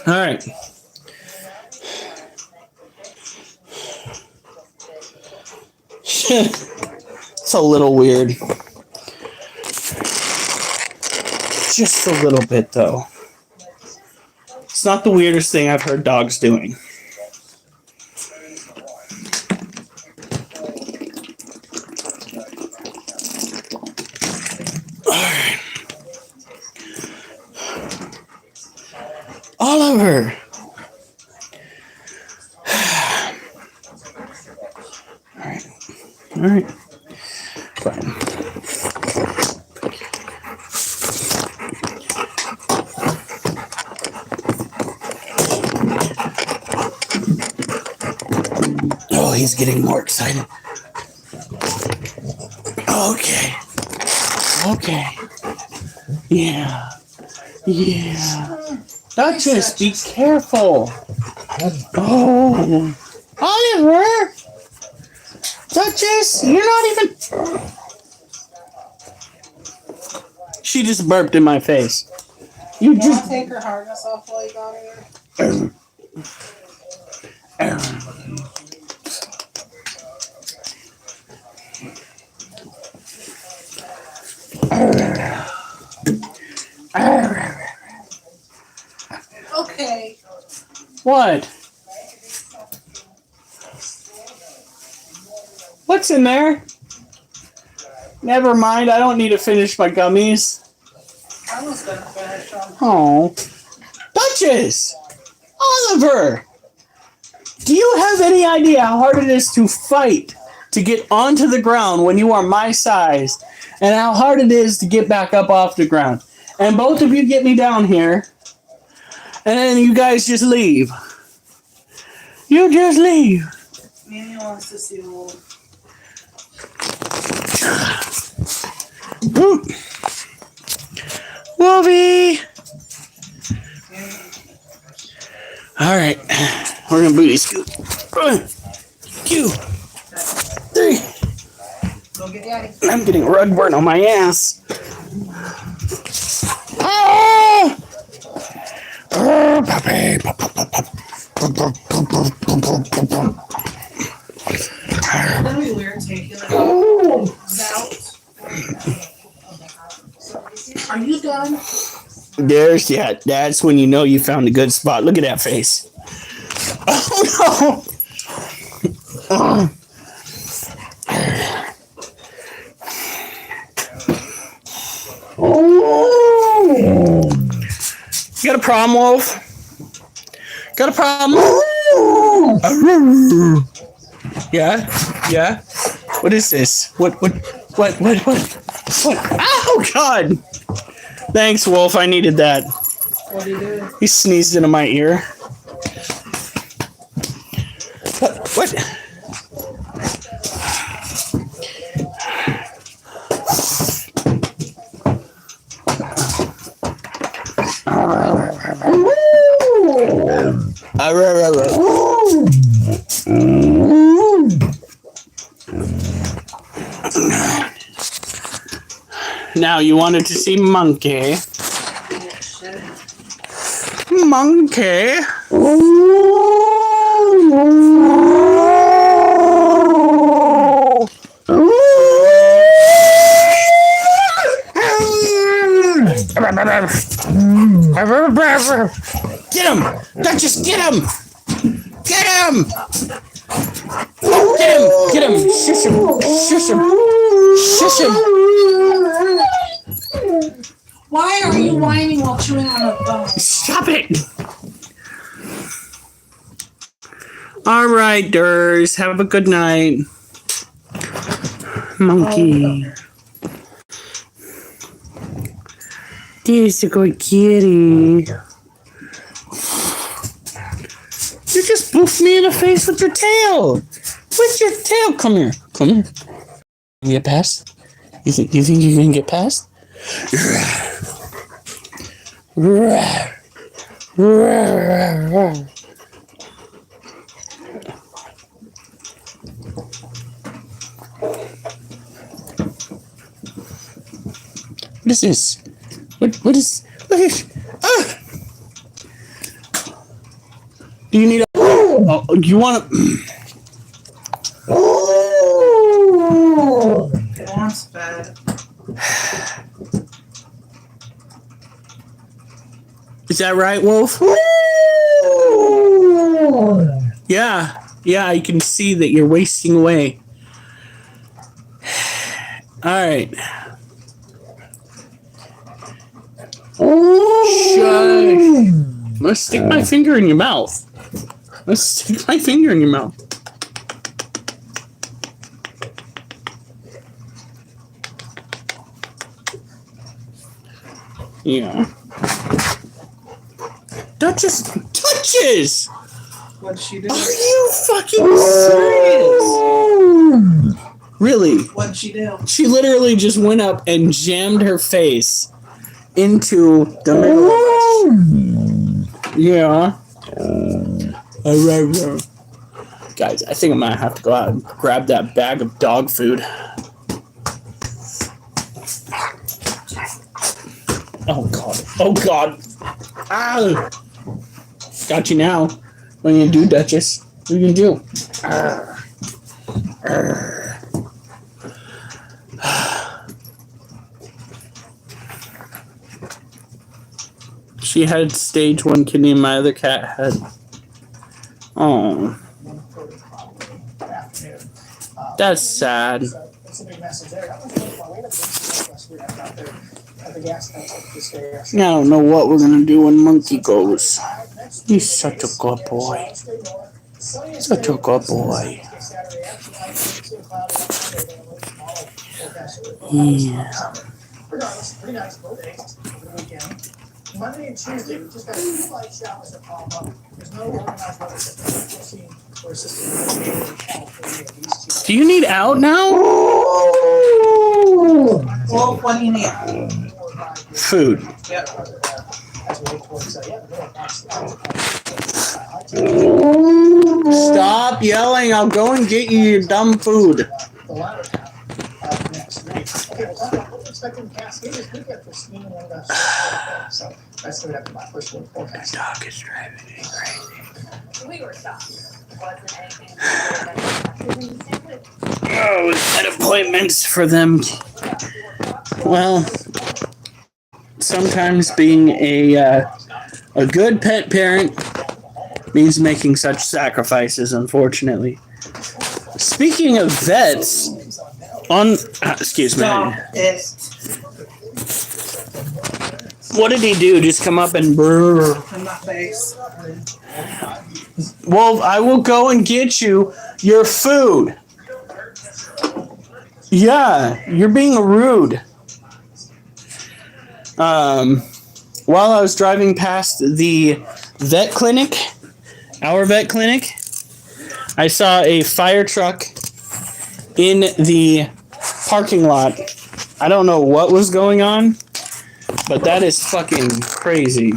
All right. It's a little weird. Just a little bit, though. It's not the weirdest thing I've heard dogs doing. Oliver! Alright. Fine. Oh, he's getting more excited. Okay. Okay. Yeah. Yeah. Duchess, be careful. Oh. Oliver! Duchess, you're not even... She just burped in my face. You You wanna just... take her harness off while you got her? Okay. What? What's in there? Never mind, I don't need to finish my gummies. I was gonna finish them. Oh. Duchess! Oliver! Do you have any idea how hard it is to fight to get onto the ground when you are my size, and how hard it is to get back up off the ground? And both of you get me down here, and then you guys just leave. You just leave. Manny wants to see the little. Woo. Wolfie! Alright. We're gonna booty scoot. 1, 2, 3. Go get daddy. I'm getting rug burn on my ass. Ah! Oh, puppy. It's gonna be weird taking it out. Are you done? That's when you know you found a good spot. Look at that face. Oh no! You got a problem, Wolf? Got a problem? Yeah? Yeah? What is this? What? Oh, God! Thanks, Wolf. I needed that. What do you do? He sneezed into my ear. What? Now you wanted to see Monkey. Monkey. Get him! Duchess, get him! Get him! Get him! Get him! Shush him! Shush him! Shush him! Why are you whining while chewing on a bone? Stop it! All right, Durs. Have a good night. Monkey. There's a good kitty. You just boofed me in the face with your tail. With your tail. Come here. Come here. You get past? You think you can get past? What is this? What is? Look at. Do you need a? Oh, do you want to? It wants bed. Is that right, Wolf? Yeah, I can see that you're wasting away. All right. Shush. I'm gonna stick my finger in your mouth. Let's stick my finger in your mouth. Yeah. Touches! What'd she do? Are you fucking serious? Really? What'd she do? She literally just went up and jammed her face into the middle of us. Yeah. Guys, I think I'm gonna have to go out and grab that bag of dog food. Oh God. Oh God. Ah. Got you now. What are you gonna do, Duchess? What are you gonna do? She had stage 1 kidney and my other cat had. Oh. That's sad. It's a big message there. That was my way to out there at the gas tank this day. I don't know what we're gonna do when Monkey goes. He's such a good boy. Such a good boy. Yeah. Regardless, pretty nice both days over the weekend. Monday and Tuesday, we just got a few light showers that pop up. There's no organized weather system or system in California. Do you need out now? Well, Wolf, what do you need? Food. Yep. Stop yelling. I'll go and get you your dumb food. The latter half next week. Okay, well, talk about what we're expecting Cascade this week after seeing one of those. So that's going to be my first one forecast. Dog is driving me crazy. We were shocked. Wasn't anything. Oh, at appointments for them. Well, sometimes being a good pet parent means making such sacrifices, unfortunately. Speaking of vets, excuse me. Stop it. What did he do? Just come up and brrr. In my face. Well, I will go and get you your food. Yeah, you're being rude. While I was driving past the vet clinic, our vet clinic, I saw a fire truck in the parking lot. I don't know what was going on, but that is fucking crazy.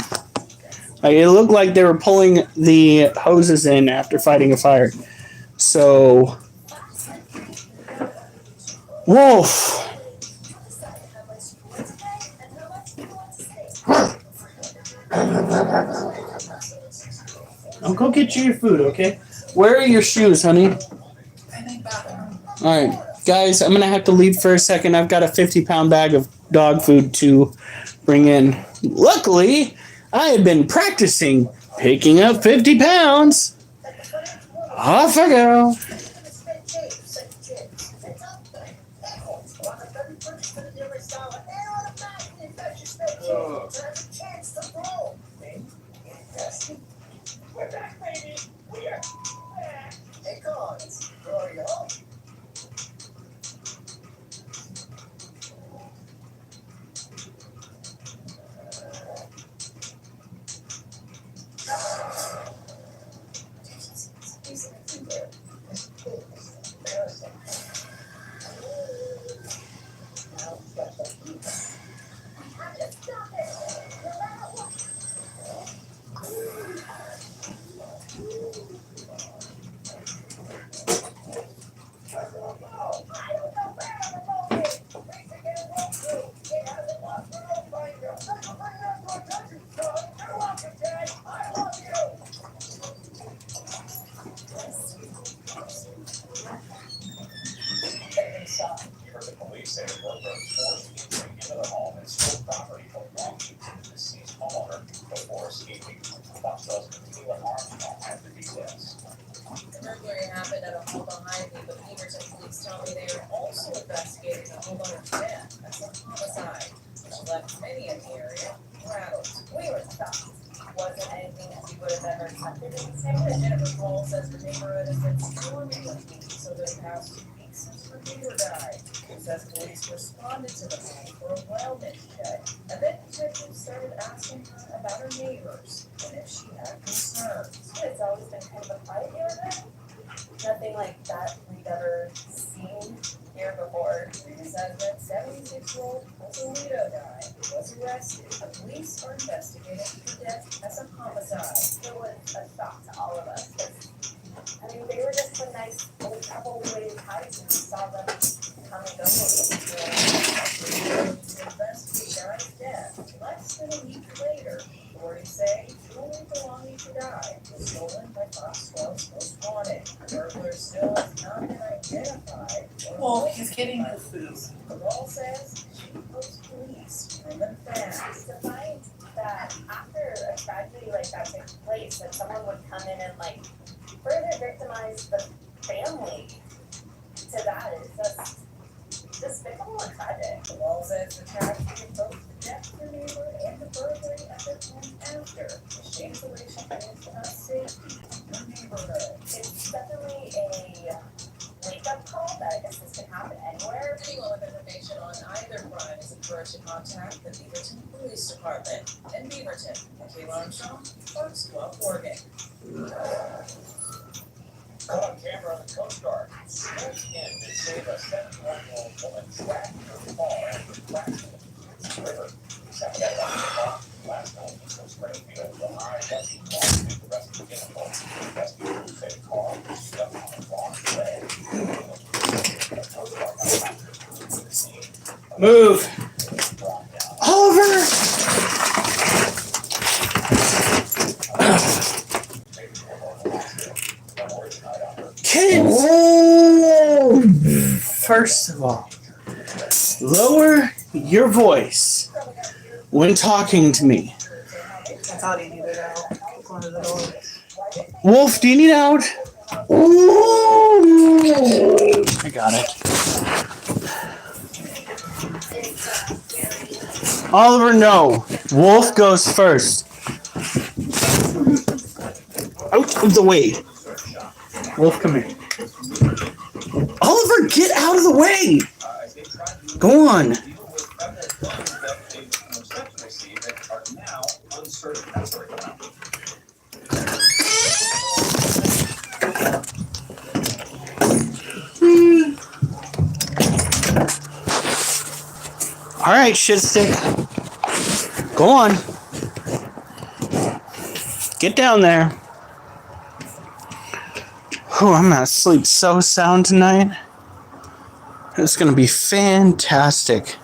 Like, it looked like they were pulling the hoses in after fighting a fire. So, Wolf. I'll go get you your food, okay? Where are your shoes, honey? I think bathroom. Alright, guys, I'm gonna have to leave for a second. I've got a 50-pound bag of dog food to bring in. Luckily, I had been practicing picking up 50 pounds. Off I go. We're back, baby. We are back. Hey, Collins. Glory home. The burglary happened at a home behind me, but Beaverton police tell me they are also investigating a homeowner's death as a homicide, which left many in the area rattled. We were shocked. Wasn't anything that we would have ever expected in the neighborhood. Jennifer Cole says the neighborhood has been swarming with police over the past 2 weeks since her neighbor died. She says police responded to the home for a wellness check, and then detectives started asking her about her neighbors and if she had concerns. It's always been kind of a quiet neighborhood. Nothing like that we've ever seen here before. She says that 76-year-old Toledo died, was arrested. The police are investigating her death as a homicide. It was a shock to all of us. I mean, they were just a nice old couple who waited ties and we saw them come and go. To investigate Guy's death. Less than a week later, authorities say jewelry belonging to Guy was stolen by Fox 12's most wanted. The burglar still has not been identified. Well, he's getting his food. The law says she hopes police bring them fast. To find that after a tragedy like that took place, that someone would come in and like further victimize the family to that is just despicable and tragic. The law says the tragedy of both the death of her neighbor and the burglary at their home after. The shames the way she feels about safety in her neighborhood. It's definitely a wake-up call that I guess this can happen anywhere. Anyone with information on either crime is encouraged to contact the Beaverton Police Department. In Beaverton, Michaela Armstrong, Fox 12 Oregon. Caught on camera on the Coast Guard. Smashed in to save a 71-year-old woman trapped in her car after crashing Move. Oliver! Kids! First of all, lower your voice when talking to me. I thought he needed out. Going to the door. Wolf, do you need out? I got it. Oliver, no. Wolf goes first. Out of the way. Wolf, come here. Oliver, get out of the way. Go on. All right, shit stick. Go on. Get down there. Oh, I'm gonna sleep so sound tonight. It's gonna be fantastic.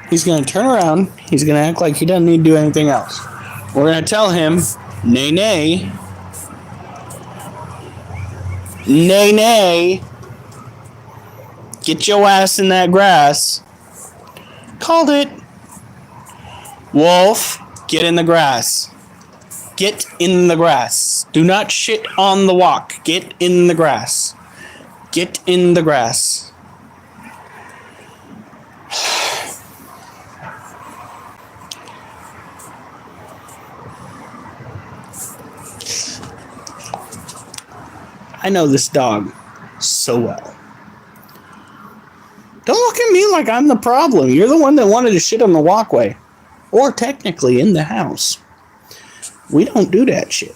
He's gonna turn around. He's gonna act like he doesn't need to do anything else. We're gonna tell him, nay, nay. Nay, nay. Get your ass in that grass. Called it. Wolf, get in the grass. Get in the grass. Do not shit on the walk. Get in the grass. Get in the grass. I know this dog so well. Don't look at me like I'm the problem. You're the one that wanted to shit on the walkway. Or technically in the house. We don't do that shit.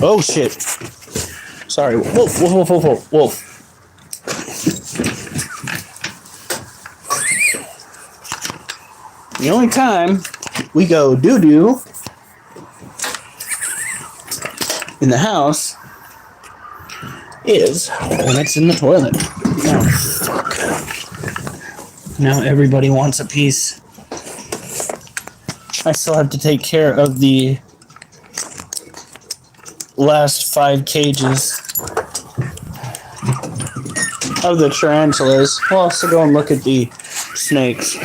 Oh shit. Sorry. Wolf, wolf, wolf, wolf, wolf, wolf. The only time we go doo-doo in the house is when it's in the toilet. Oh, fuck. Now everybody wants a piece. I still have to take care of the last 5 cages of the tarantulas. We'll also go and look at the snakes.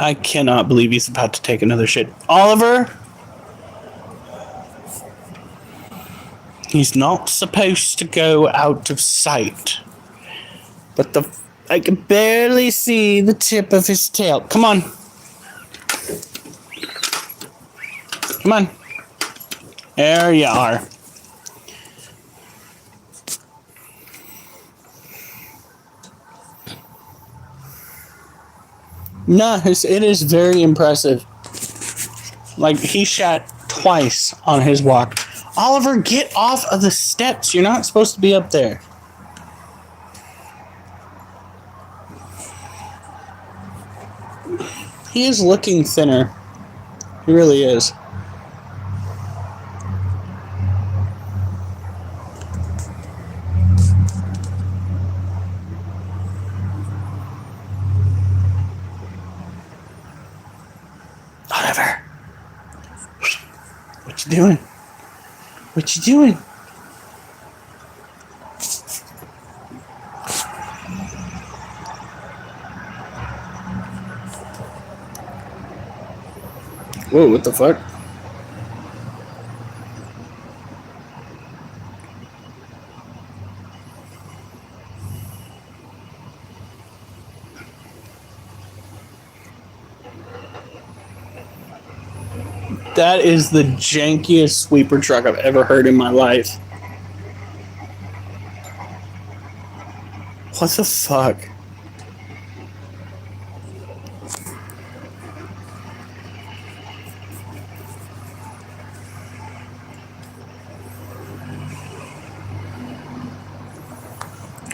I cannot believe he's about to take another shit. Oliver? He's not supposed to go out of sight. But I can barely see the tip of his tail. Come on. Come on. There you are. No, it is very impressive. Like, he shat twice on his walk. Oliver, get off of the steps. You're not supposed to be up there. He is looking thinner. He really is. Oliver. What you doing? What you doing? Whoa, what the fuck? That is the jankiest sweeper truck I've ever heard in my life. What the fuck?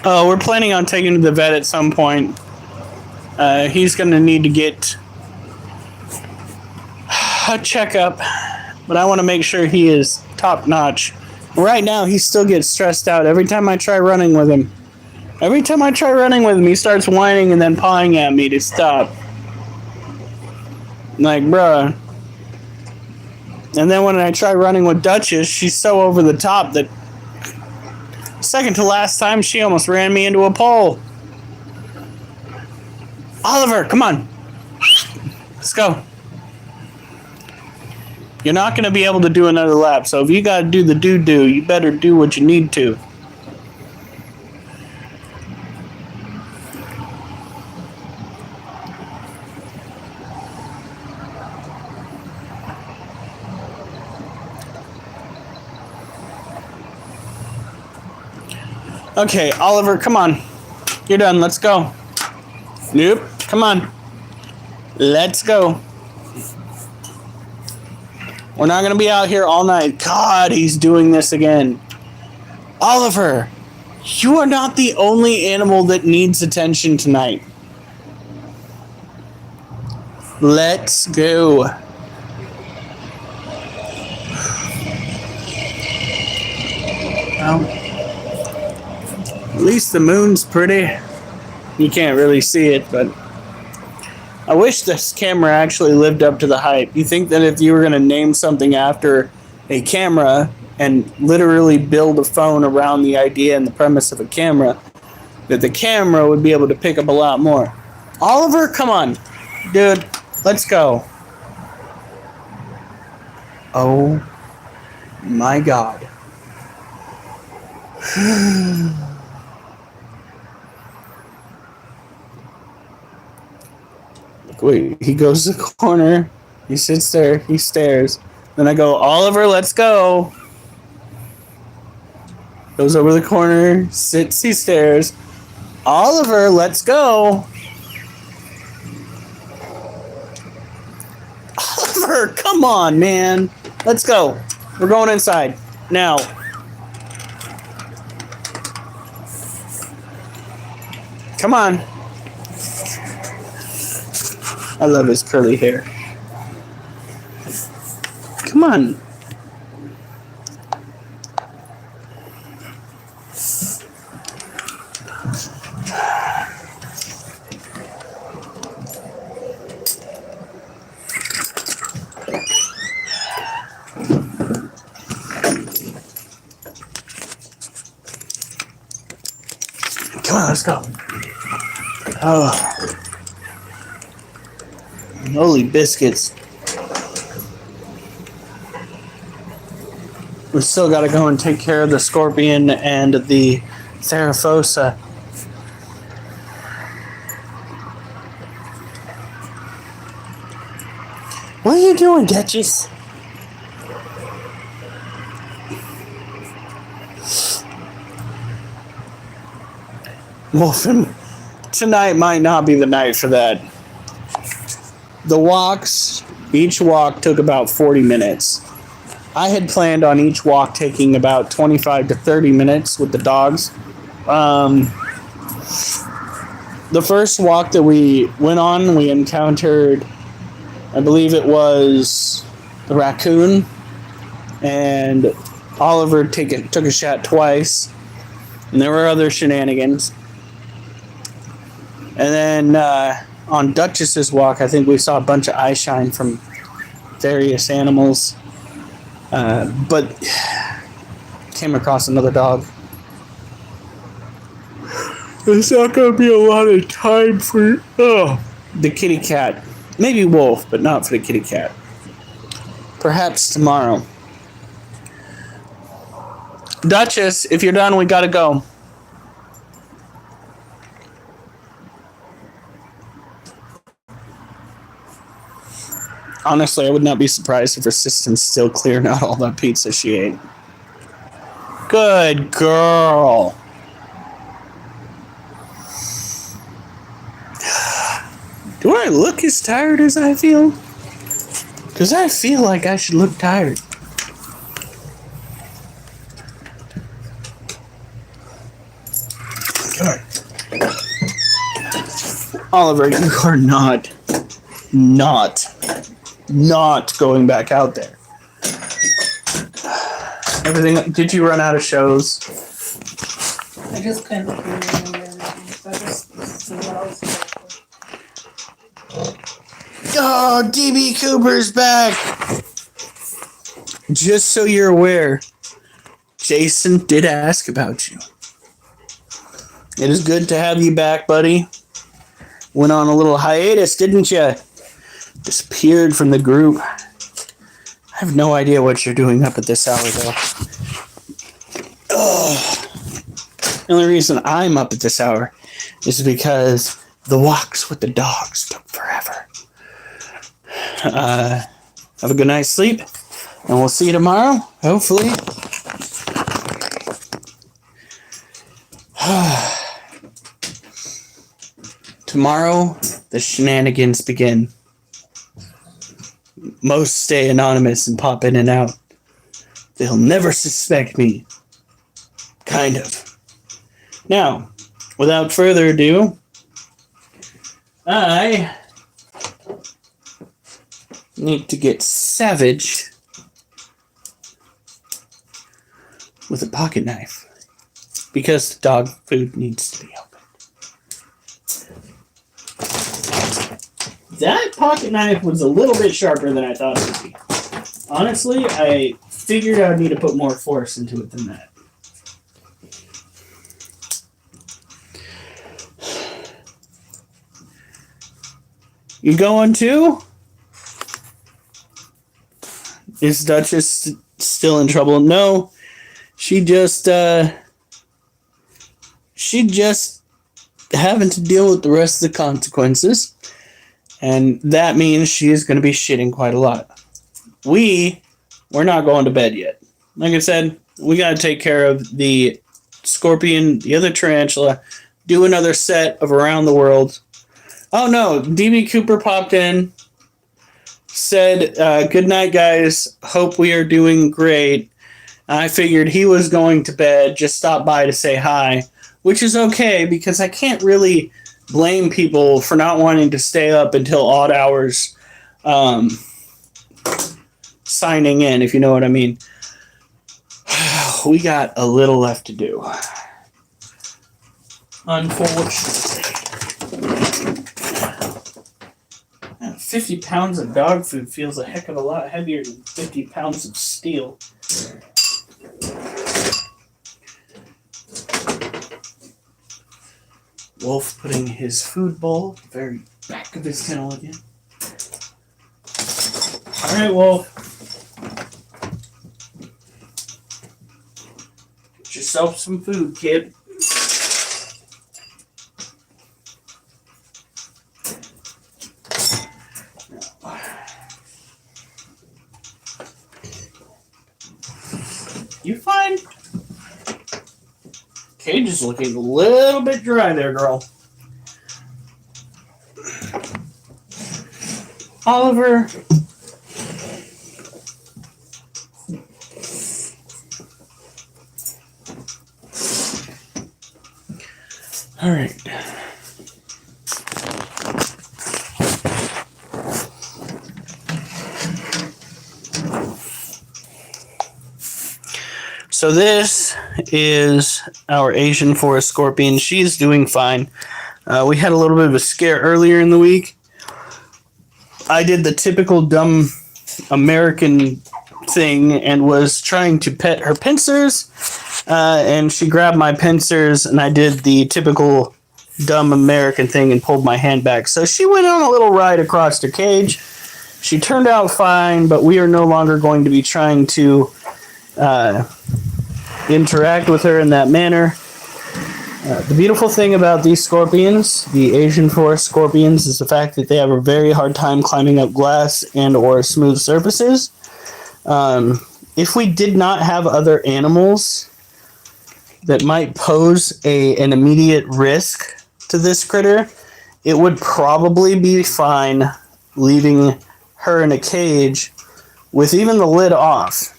Oh, we're planning on taking him to the vet at some point. He's going to need to get a checkup, but I want to make sure he is top notch. Right now, he still gets stressed out every time I try running with him. Every time I try running with him, he starts whining and then pawing at me to stop. Like, bruh. And then when I try running with Duchess, she's so over the top that second to last time she almost ran me into a pole. Oliver, come on. Let's go. You're not going to be able to do another lap, so if you got to do the do-do, you better do what you need to. Okay, Oliver, come on. You're done. Let's go. Nope. Come on. Let's go. We're not going to be out here all night. God, he's doing this again. Oliver, you are not the only animal that needs attention tonight. Let's go. At least the moon's pretty. You can't really see it, but I wish this camera actually lived up to the hype. You think that if you were going to name something after a camera and literally build a phone around the idea and the premise of a camera, that the camera would be able to pick up a lot more. Oliver, come on. Dude, let's go. Oh my God. Wait, he goes to the corner. He sits there. He stares. Then I go, Oliver, let's go. Goes over the corner. Sits. He stares. Oliver, let's go. Oliver, come on, man. Let's go. We're going inside. Now. Come on. I love his curly hair. Come on. Come on, let's go. Oh. Holy biscuits. We still got to go and take care of the scorpion and the Therafosa. What are you doing, Duchess? Wolfen, tonight might not be the night for that. The walks, each walk took about 40 minutes. I had planned on each walk taking about 25 to 30 minutes with the dogs. The first walk that we went on, we encountered, I believe it was the raccoon, and Oliver took a shot twice, and there were other shenanigans. And then on Duchess's walk, I think we saw a bunch of eye shine from various animals. But came across another dog. There's not going to be a lot of time for the kitty cat. Maybe wolf, but not for the kitty cat. Perhaps tomorrow. Duchess, if you're done, we got to go. Honestly, I would not be surprised if her sister's still clearing out all that pizza she ate. Good girl. Do I look as tired as I feel? Because I feel like I should look tired. Oliver, you are not going back out there. Everything. Did you run out of shows? I just couldn't remember everything, so I just see what else is there. Oh, DB Cooper's back. Just so you're aware, Jason did ask about you. It is good to have you back, buddy. Went on a little hiatus, didn't you? Disappeared from the group. I have no idea what you're doing up at this hour, though. Ugh. The only reason I'm up at this hour is because the walks with the dogs took forever. Have a good night's sleep, and we'll see you tomorrow, hopefully. Tomorrow, the shenanigans begin. Most stay anonymous and pop in and out. They'll never suspect me. Kind of. Now, without further ado, I need to get savage with a pocket knife because the dog food needs to be opened. That pocket knife was a little bit sharper than I thought it would be. Honestly, I figured I would need to put more force into it than that. You going too? Is Duchess still in trouble? No. She just having to deal with the rest of the consequences. And that means she is going to be shitting quite a lot. We're not going to bed yet. Like I said, we got to take care of the scorpion, the other tarantula, do another set of Around the World. Oh no, DB Cooper popped in, said, good night guys, hope we are doing great. I figured he was going to bed, just stopped by to say hi, which is okay because I can't really blame people for not wanting to stay up until odd hours signing in, if you know what I mean. We got a little left to do. Unfortunately. 50 pounds of dog food feels a heck of a lot heavier than 50 pounds of steel. Wolf putting his food bowl at the very back of his kennel again. Alright, Wolf. Get yourself some food, kid. You fine? Cage is looking a little bit dry there, girl. Oliver. All right. So this is our Asian forest scorpion. She's doing fine. We had a little bit of a scare earlier in the week. I did the typical dumb American thing and was trying to pet her pincers. And she grabbed my pincers and I did the typical dumb American thing and pulled my hand back. So she went on a little ride across the cage. She turned out fine, but we are no longer going to be trying to interact with her in that manner. The beautiful thing about these scorpions, the Asian forest scorpions, is the fact that they have a very hard time climbing up glass and or smooth surfaces. If we did not have other animals that might pose an immediate risk to this critter, it would probably be fine leaving her in a cage with even the lid off.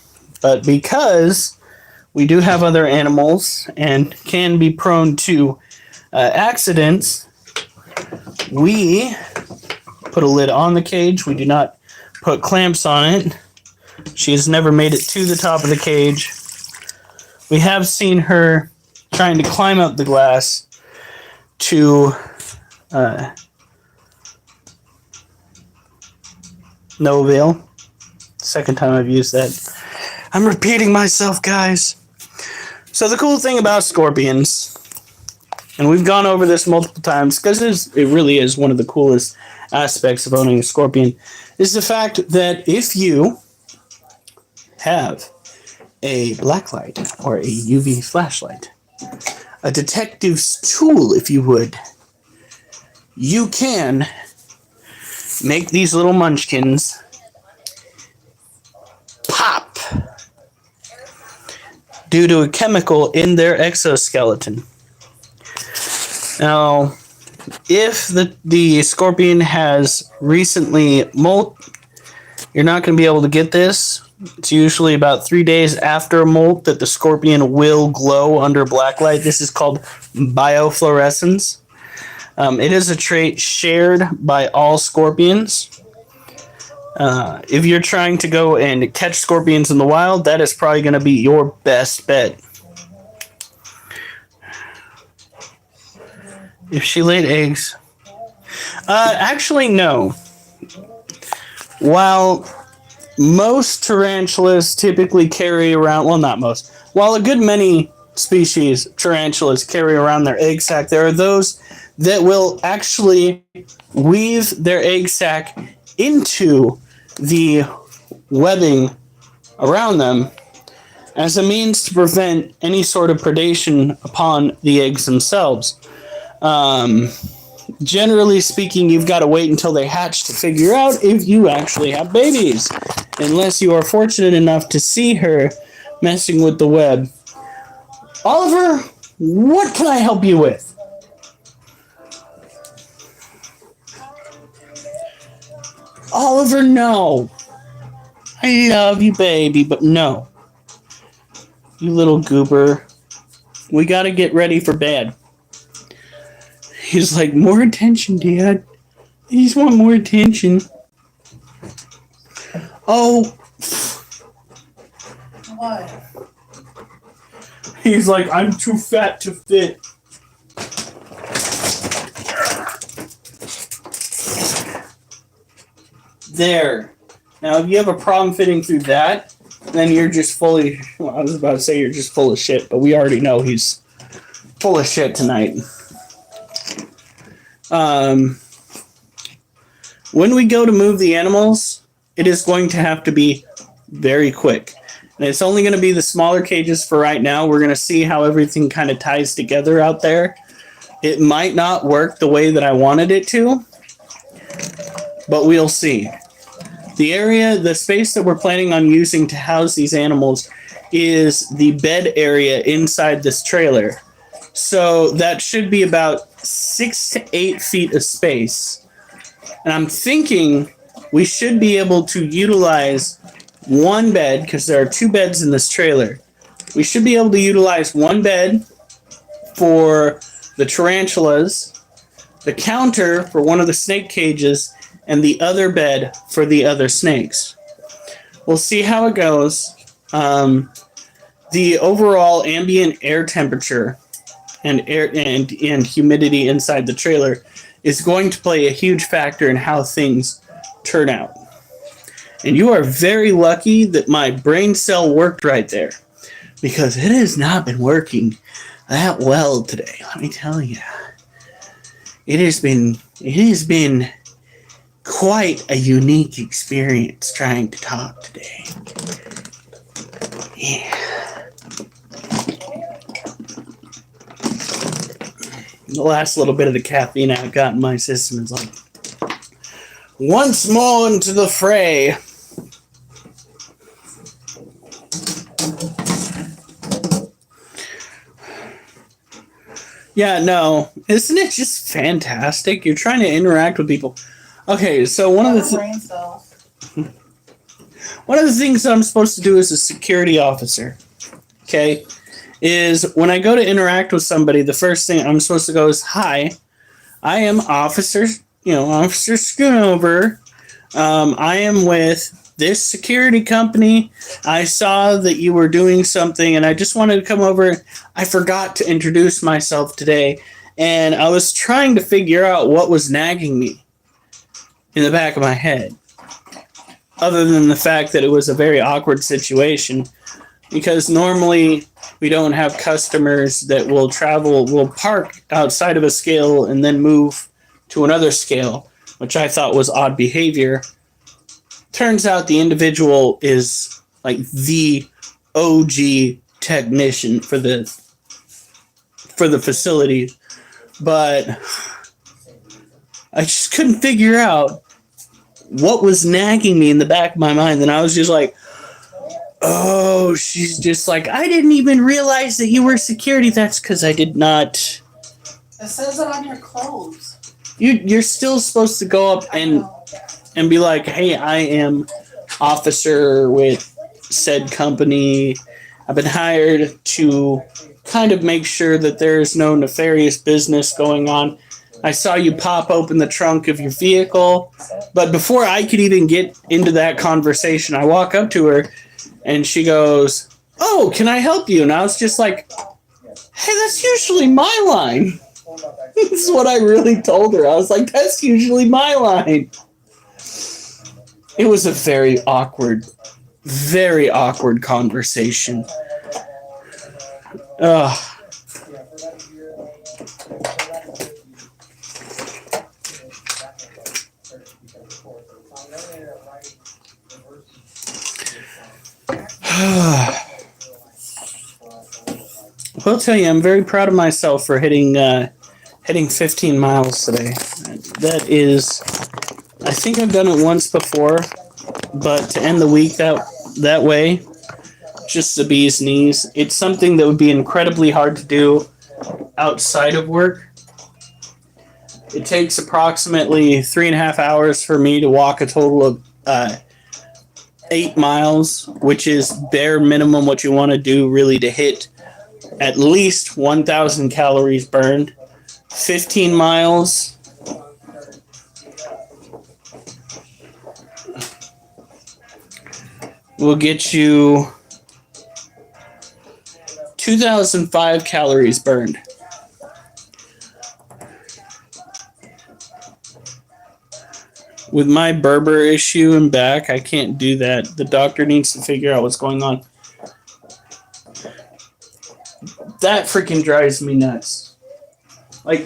But because we do have other animals and can be prone to accidents, we put a lid on the cage. We do not put clamps on it. She has never made it to the top of the cage. We have seen her trying to climb up the glass to no avail. Second time I've used that. I'm repeating myself, guys. So the cool thing about scorpions, and we've gone over this multiple times because it really is one of the coolest aspects of owning a scorpion, is the fact that if you have a blacklight or a UV flashlight, a detective's tool, if you would, you can make these little munchkins pop due to a chemical in their exoskeleton. Now, if the scorpion has recently molt, you're not going to be able to get this. It's usually about 3 days after a molt that the scorpion will glow under blacklight. This is called biofluorescence. It is a trait shared by all scorpions. If you're trying to go and catch scorpions in the wild, that is probably going to be your best bet. If she laid eggs. Actually, no. While most tarantulas typically carry around, well, not most, while a good many species tarantulas carry around their egg sac, there are those that will actually weave their egg sac into the webbing around them as a means to prevent any sort of predation upon the eggs themselves. Generally speaking, you've got to wait until they hatch to figure out if you actually have babies, unless you are fortunate enough to see her messing with the web. Oliver, what can I help you with? Oliver, no. I love you, baby, but no. You little goober. We gotta get ready for bed. He's like, more attention, Dad. I just want more attention. Oh. What? He's like, I'm too fat to fit. There. Now, if you have a problem fitting through that, then you're just fully, well, I was about to say you're just full of shit, but we already know he's full of shit tonight. When we go to move the animals, it is going to have to be very quick. And it's only going to be the smaller cages for right now. We're going to see how everything kind of ties together out there. It might not work the way that I wanted it to, but we'll see. The space that we're planning on using to house these animals is the bed area inside this trailer. So that should be about 6 to 8 feet of space. And I'm thinking we should be able to utilize one bed, because there are 2 beds in this trailer. We should be able to utilize one bed for the tarantulas, the counter for one of the snake cages, and the other bed for the other snakes. We'll see how it goes. The overall ambient air temperature and humidity inside the trailer is going to play a huge factor in how things turn out. And you are very lucky that my brain cell worked right there, because it has not been working that well today. Let me tell you, it has been quite a unique experience trying to talk today. Yeah. The last little bit of the caffeine I've got in my system is like, once more into the fray. Yeah, no. Isn't it just fantastic? You're trying to interact with people. Okay, so one of the things that I'm supposed to do as a security officer, okay, is when I go to interact with somebody, the first thing I'm supposed to go is, hi, I am Officer Schoonover. I am with this security company. I saw that you were doing something, and I just wanted to come over. I forgot to introduce myself today, and I was trying to figure out what was nagging me in the back of my head, other than the fact that it was a very awkward situation, because normally we don't have customers that will park outside of a scale and then move to another scale, which I thought was odd behavior. Turns out the individual is like the OG technician for the facility, but I just couldn't figure out what was nagging me in the back of my mind. And I was just like, oh, she's just like, I didn't even realize that you were security. That's because I did not. It says it on your clothes. You're still supposed to go up and be like, hey, I am officer with said company. I've been hired to kind of make sure that there's no nefarious business going on. I saw you pop open the trunk of your vehicle. But before I could even get into that conversation, I walk up to her and she goes, oh, can I help you? And I was just like, hey, that's usually my line. This is what I really told her. I was like, that's usually my line. It was a very awkward conversation. I'll tell you, I'm very proud of myself for hitting 15 miles today. That is, I think I've done it once before, but to end the week that way, just the bee's knees. It's something that would be incredibly hard to do outside of work. It takes approximately 3.5 hours for me to walk a total of 8 miles, which is bare minimum what you want to do really to hit at least 1,000 calories burned. 15 miles. Will get you 2,005 calories burned. With my Berber issue and back, I can't do that. The doctor needs to figure out what's going on. That freaking drives me nuts. Like,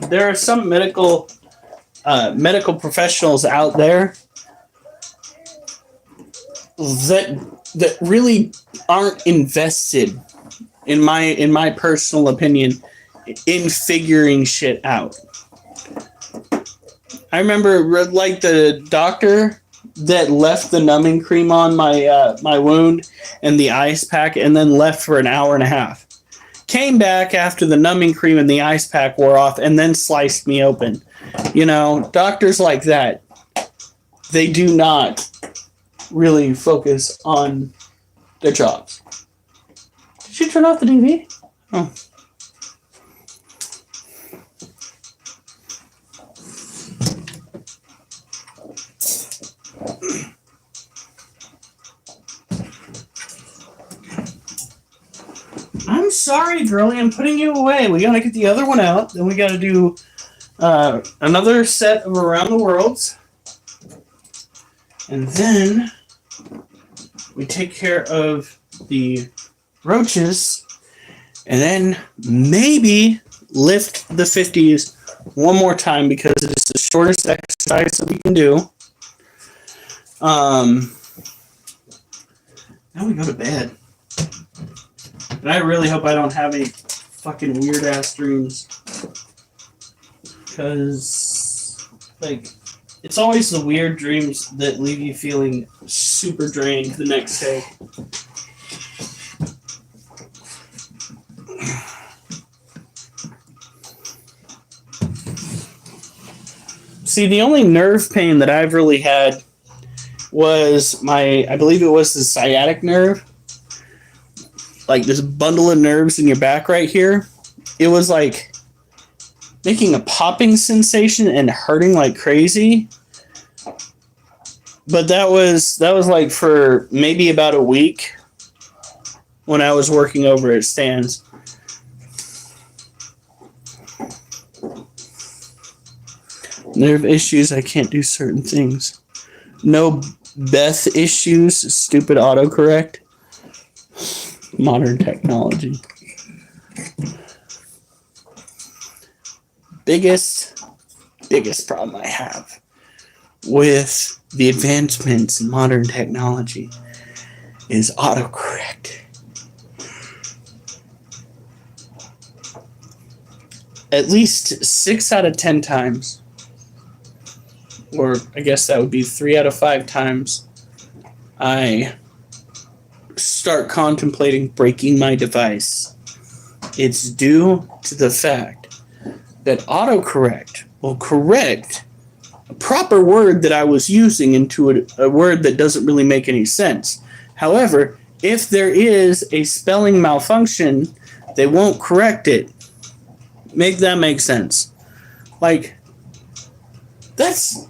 there are some medical professionals out there that really aren't invested, in my personal opinion, in figuring shit out. I remember, like, the doctor that left the numbing cream on my wound and the ice pack and then left for an hour and a half. Came back after the numbing cream and the ice pack wore off and then sliced me open. You know, doctors like that, they do not really focus on their jobs. Did you turn off the TV? Oh. I'm sorry, girlie. I'm putting you away. We gotta get the other one out. Then we gotta do another set of Around the Worlds. And then we take care of the roaches. And then maybe lift the 50s one more time because it is the shortest exercise that we can do. Now we go to bed. And I really hope I don't have any fucking weird ass dreams. Because, like, it's always the weird dreams that leave you feeling super drained the next day. See, the only nerve pain that I've really had was I believe it was the sciatic nerve. Like this bundle of nerves in your back right here. It was like making a popping sensation and hurting like crazy. But that was like for maybe about a week when I was working over at Stan's. Nerve issues, I can't do certain things. No Beth issues, stupid autocorrect. Modern technology. Biggest problem I have with the advancements in modern technology is autocorrect. At least 6 out of 10 times, or I guess that would be 3 out of 5 times, I start contemplating breaking my device. It's due to the fact that autocorrect will correct a proper word that I was using into a word that doesn't really make any sense. However, if there is a spelling malfunction, they won't correct it. Make that make sense. Like, that's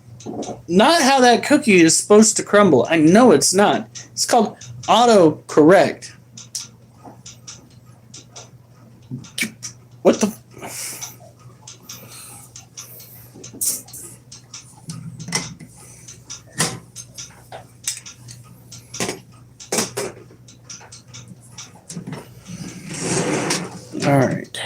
not how that cookie is supposed to crumble. I know it's not. It's called autocorrect. What the... All right.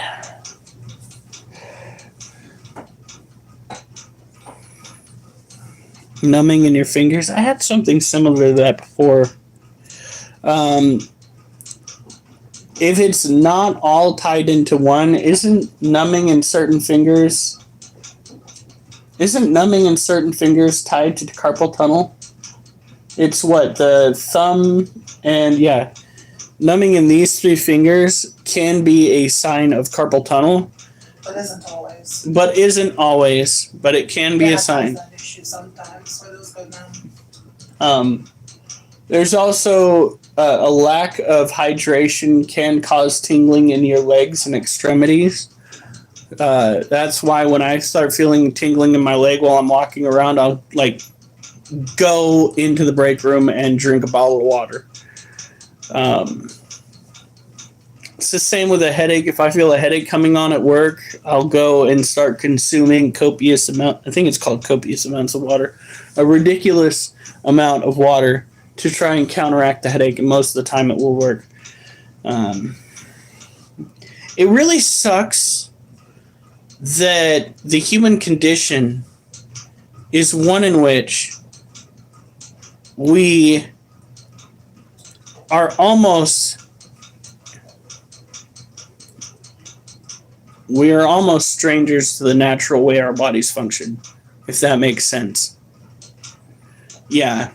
Numbing in your fingers. I had something similar to that before. If it's not all tied into one, isn't numbing in certain fingers tied to the carpal tunnel? It's what, the thumb and yeah. Numbing in these 3 fingers can be a sign of carpal tunnel. But isn't always. But it can be a sign. That issue sometimes where those go numb. There's also a lack of hydration can cause tingling in your legs and extremities. That's why when I start feeling tingling in my leg while I'm walking around, I'll like go into the break room and drink a bottle of water. It's the same with a headache. If I feel a headache coming on at work, I'll go and start consuming copious amount. I think it's called copious amounts of water. A ridiculous amount of water to try and counteract the headache, and most of the time it will work. It really sucks that the human condition is one in which we are almost strangers to the natural way our bodies function, if that makes sense. Yeah.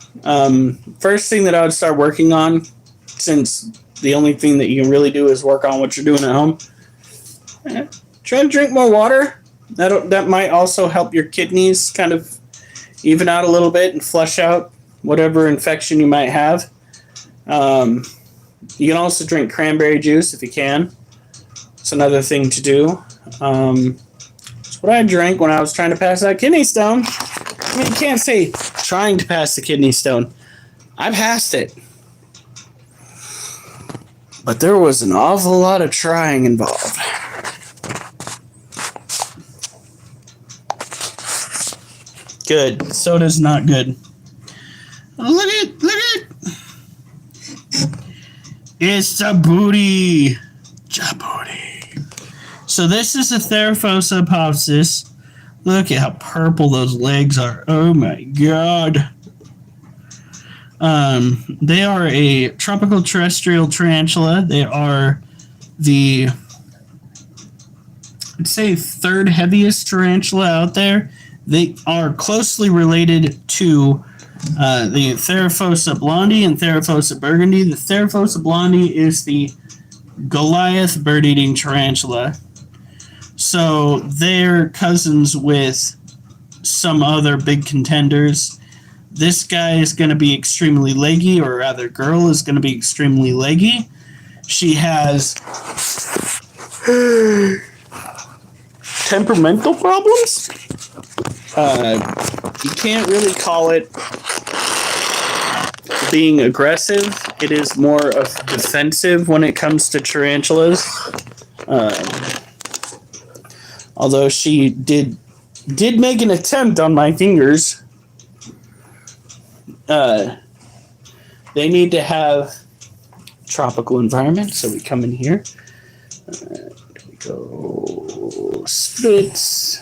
First thing that I would start working on, since the only thing that you can really do is work on what you're doing at home, try to drink more water. That might also help your kidneys kind of even out a little bit and flush out whatever infection you might have. You can also drink cranberry juice if you can. It's another thing to do. It's what I drank when I was trying to pass that kidney stone. I mean, you can't say trying to pass the kidney stone. I passed it. But there was an awful lot of trying involved. Good. Soda's not good. Oh, look at it. It's a booty. Jabooty. So this is a Theraphosa popsis. Look at how purple those legs are. Oh my god. They are a tropical terrestrial tarantula. They are the, I'd say, 3rd heaviest tarantula out there. They are closely related to the Theraphosa blondie and Theraphosa burgundy. The Theraphosa blondie is the Goliath bird-eating tarantula. So they're cousins with some other big contenders. This guy is going to be extremely leggy, or rather, girl is going to be extremely leggy. She has temperamental problems. You can't really call it being aggressive. It is more of defensive when it comes to tarantulas. Although she did make an attempt on my fingers. They need to have tropical environment, so we come in here. We go splits.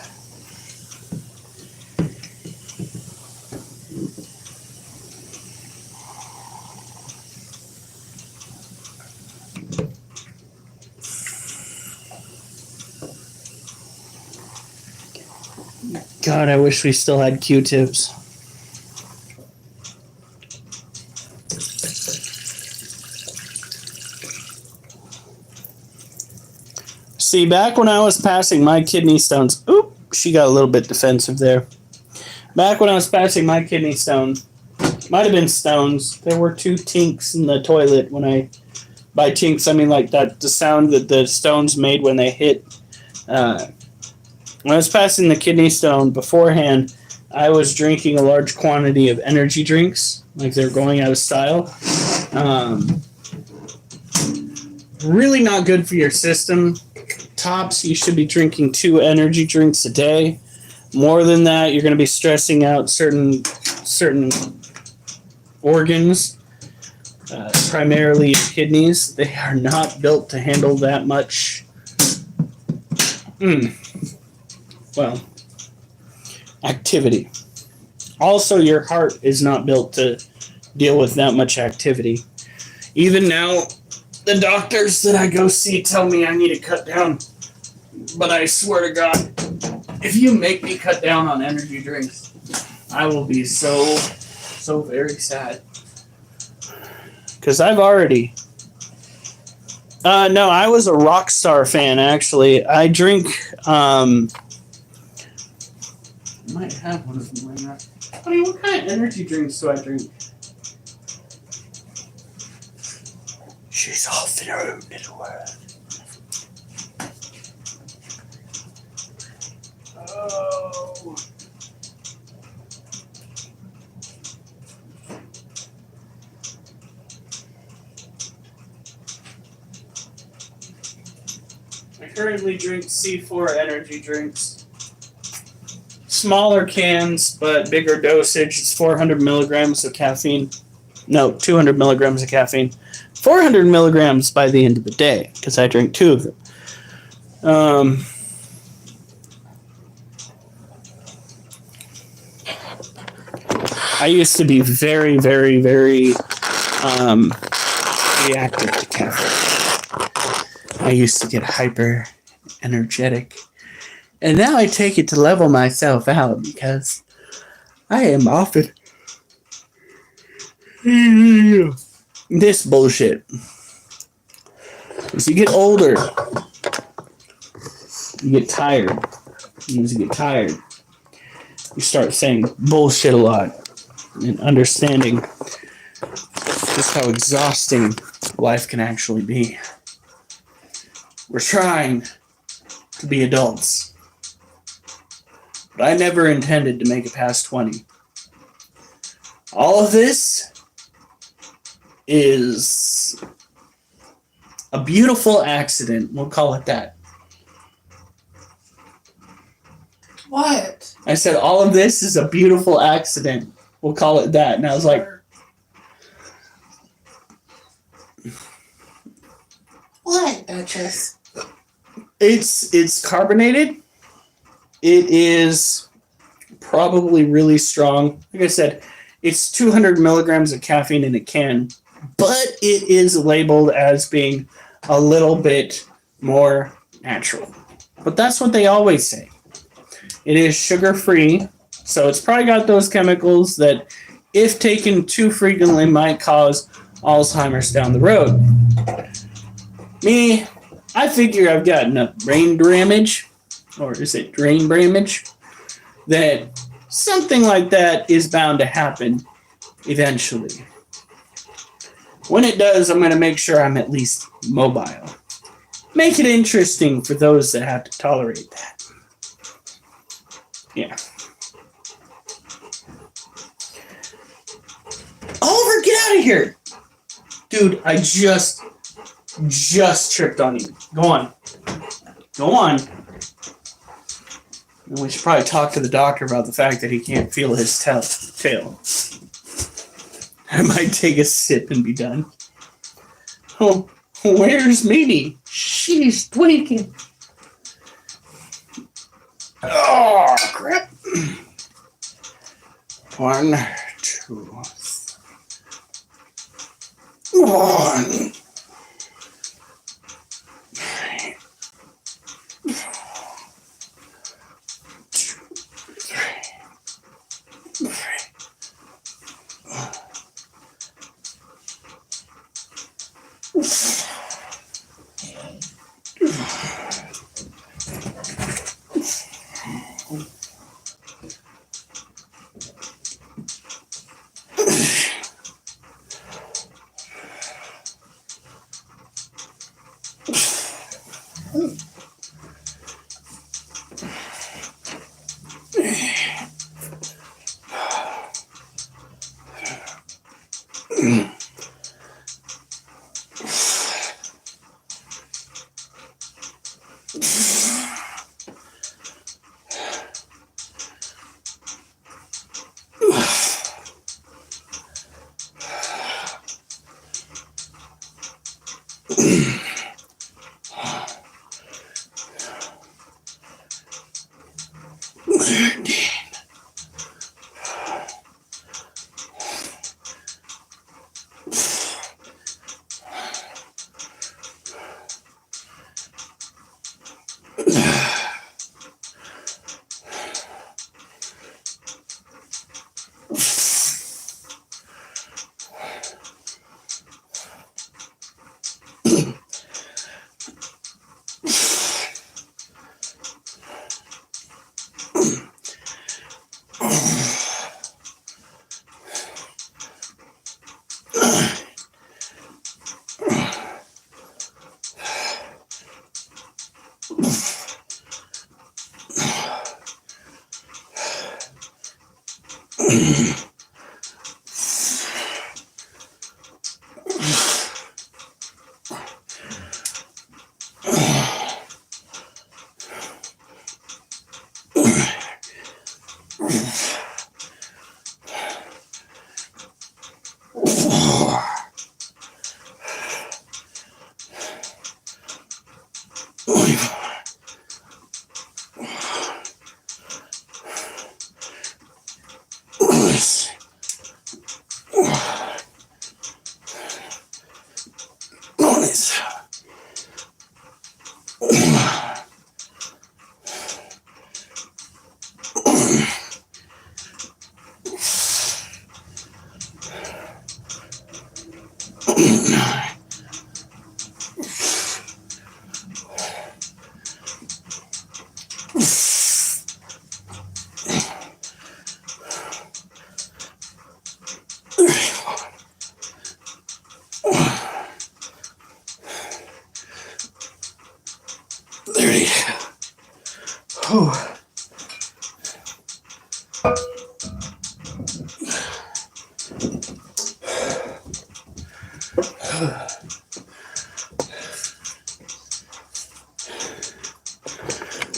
God, I wish we still had Q-tips. See, back when I was passing my kidney stones, oop, she got a little bit defensive there. Back when I was passing my kidney stones, might have been stones. There were 2 tinks in the toilet when by tinks, I mean like that, the sound that the stones made when they hit. When I was passing the kidney stone beforehand, I was drinking a large quantity of energy drinks, like they're going out of style. Really not good for your system. Tops, you should be drinking 2 energy drinks a day. More than that, you're going to be stressing out certain organs, primarily your kidneys. They are not built to handle that much. Well, activity. Also, your heart is not built to deal with that much activity. Even now, the doctors that I go see tell me I need to cut down. But I swear to God, if you make me cut down on energy drinks, I will be so very sad. Because I've already... no, I was a Rockstar fan, actually. I drink... I might have one of them right now. Honey, what kind of energy drinks do I drink? She's off in her own little world. Oh. I currently drink C4 energy drinks. Smaller cans, but bigger dosage. It's 400 milligrams of caffeine. No, 200 milligrams of caffeine. 400 milligrams by the end of the day, because I drink 2 of them. I used to be very, very, very reactive to caffeine. I used to get hyper energetic. And now I take it to level myself out because I am often this bullshit. As you get older, you get tired. And as you get tired, you start saying bullshit a lot and understanding just how exhausting life can actually be. We're trying to be adults. But I never intended to make it past 20. All of this is a beautiful accident. We'll call it that. What? I said all of this is a beautiful accident. We'll call it that. And I was like, what, Duchess? It's carbonated. It is probably really strong. Like I said, it's 200 milligrams of caffeine in a can, but it is labeled as being a little bit more natural. But that's what they always say. It is sugar-free, so it's probably got those chemicals that, if taken too frequently, might cause Alzheimer's down the road. Me, I figure I've got enough brain damage, or is it brain damage, that something like that is bound to happen eventually. When it does, I'm going to make sure I'm at least mobile. Make it interesting for those that have to tolerate that. Yeah. Oliver, get out of here! Dude, I just tripped on you. Go on. Go on. And we should probably talk to the doctor about the fact that he can't feel his tail. I might take a sip and be done. Oh, where's Mimi? She's tweaking. Oh, crap. 1, 2, 1.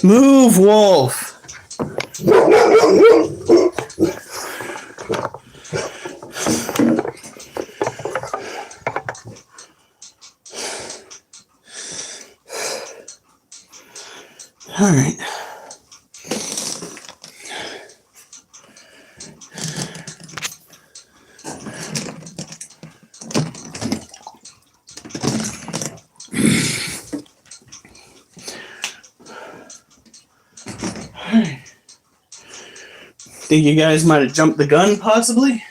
Move, Wolf. All right. Think you guys might have jumped the gun, possibly?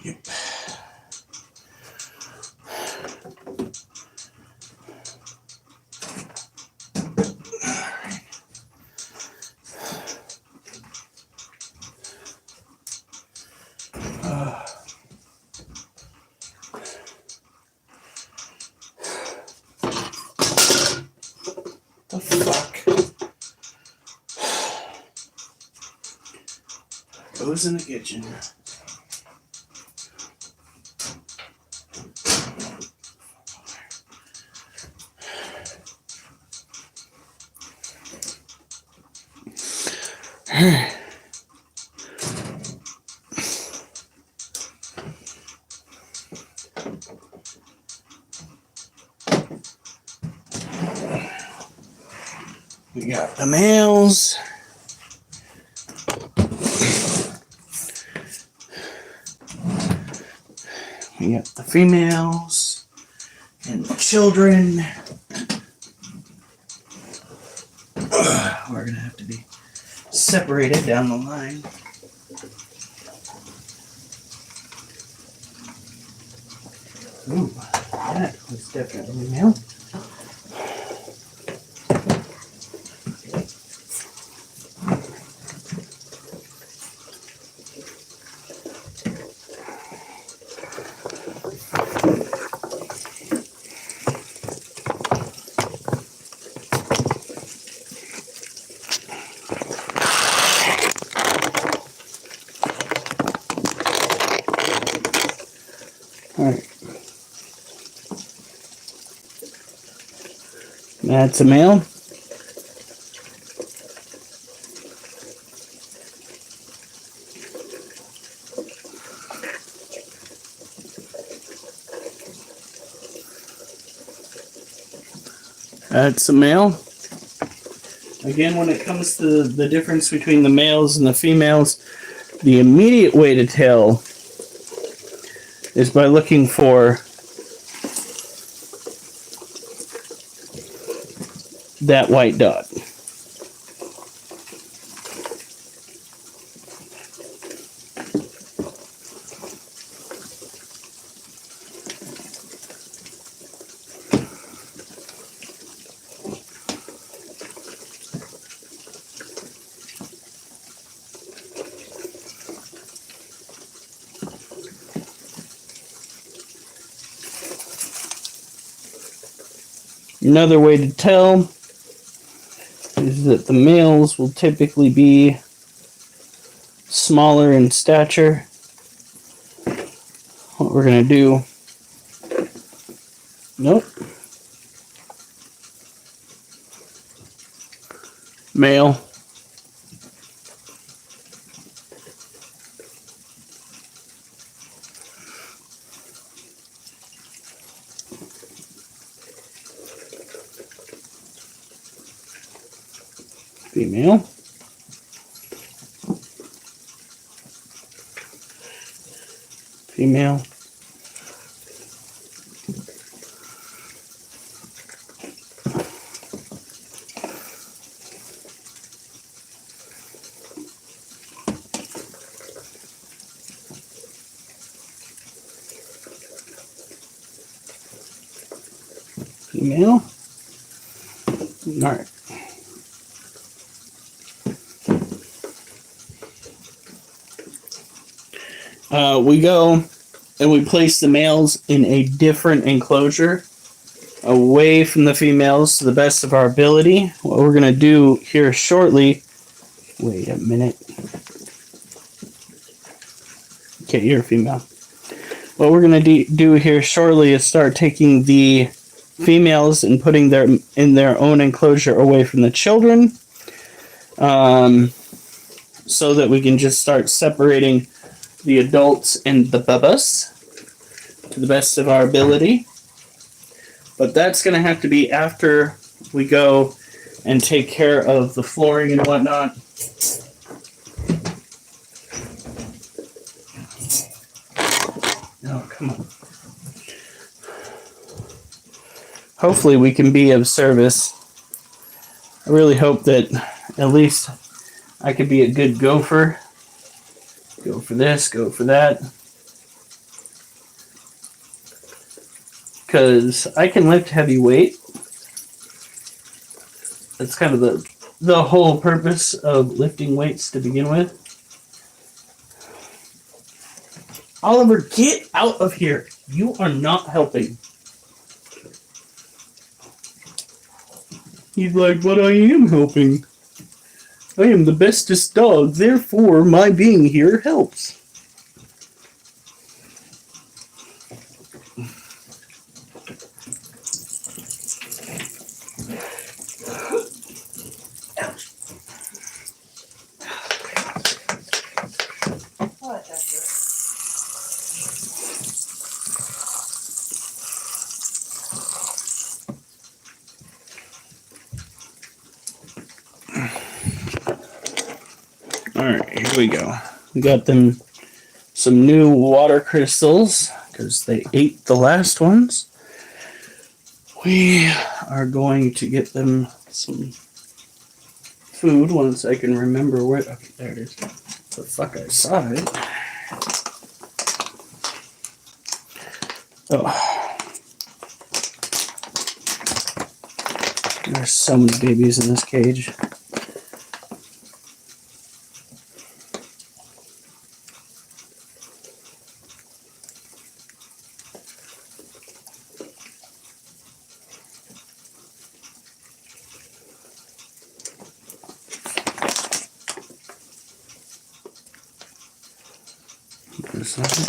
Yep. Goes in the kitchen. We got the males. We got the females and the children. We're gonna have to be separated down the line. Ooh, that was definitely male. Alright. That's a male. That's a male. Again, when it comes to the difference between the males and the females, the immediate way to tell is by looking for that white dot. Another way to tell is that the males will typically be smaller in stature. What we're going to do, nope, male. Female. Female. Female. All right. We go and we place the males in a different enclosure away from the females to the best of our ability. What we're going to do here shortly, wait a minute. Okay, you're a female. What we're going to do here shortly is start taking the females and putting them in their own enclosure away from the children, so that we can just start separating the adults and the bubas to the best of our ability. But that's going to have to be after we go and take care of the flooring and whatnot. Oh, come on. Hopefully we can be of service. I really hope that at least I could be a good gopher. Go for this, go for that. Because I can lift heavy weight. That's kind of the whole purpose of lifting weights to begin with. Oliver, get out of here. You are not helping. He's like, but I am helping. I am the bestest dog, therefore my being here helps. What, Dexter? Alright, here we go. We got them some new water crystals because they ate the last ones. We are going to get them some food once I can remember where. Okay, there it is. The fuck, I saw it. Oh. There's so many babies in this cage. Now,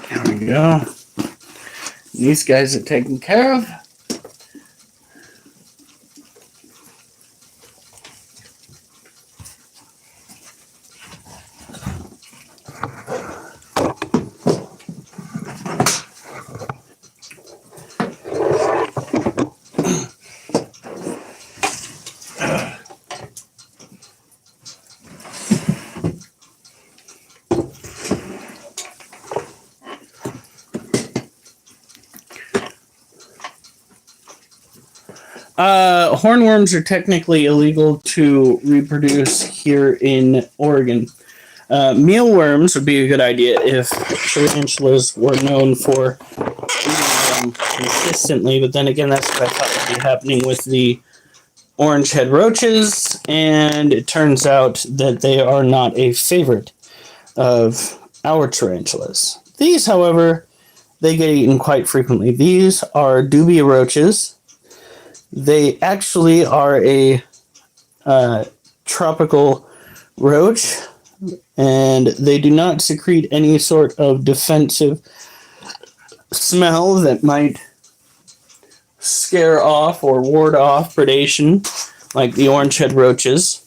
there we go. These guys are taken care of. Hornworms are technically illegal to reproduce here in Oregon. Mealworms would be a good idea if tarantulas were known for eating them consistently, but then again, that's what I thought would be happening with the orange head roaches, and it turns out that they are not a favorite of our tarantulas. These, however, they get eaten quite frequently. These are dubia roaches. They actually are a tropical roach, and they do not secrete any sort of defensive smell that might scare off or ward off predation like the orange-head roaches.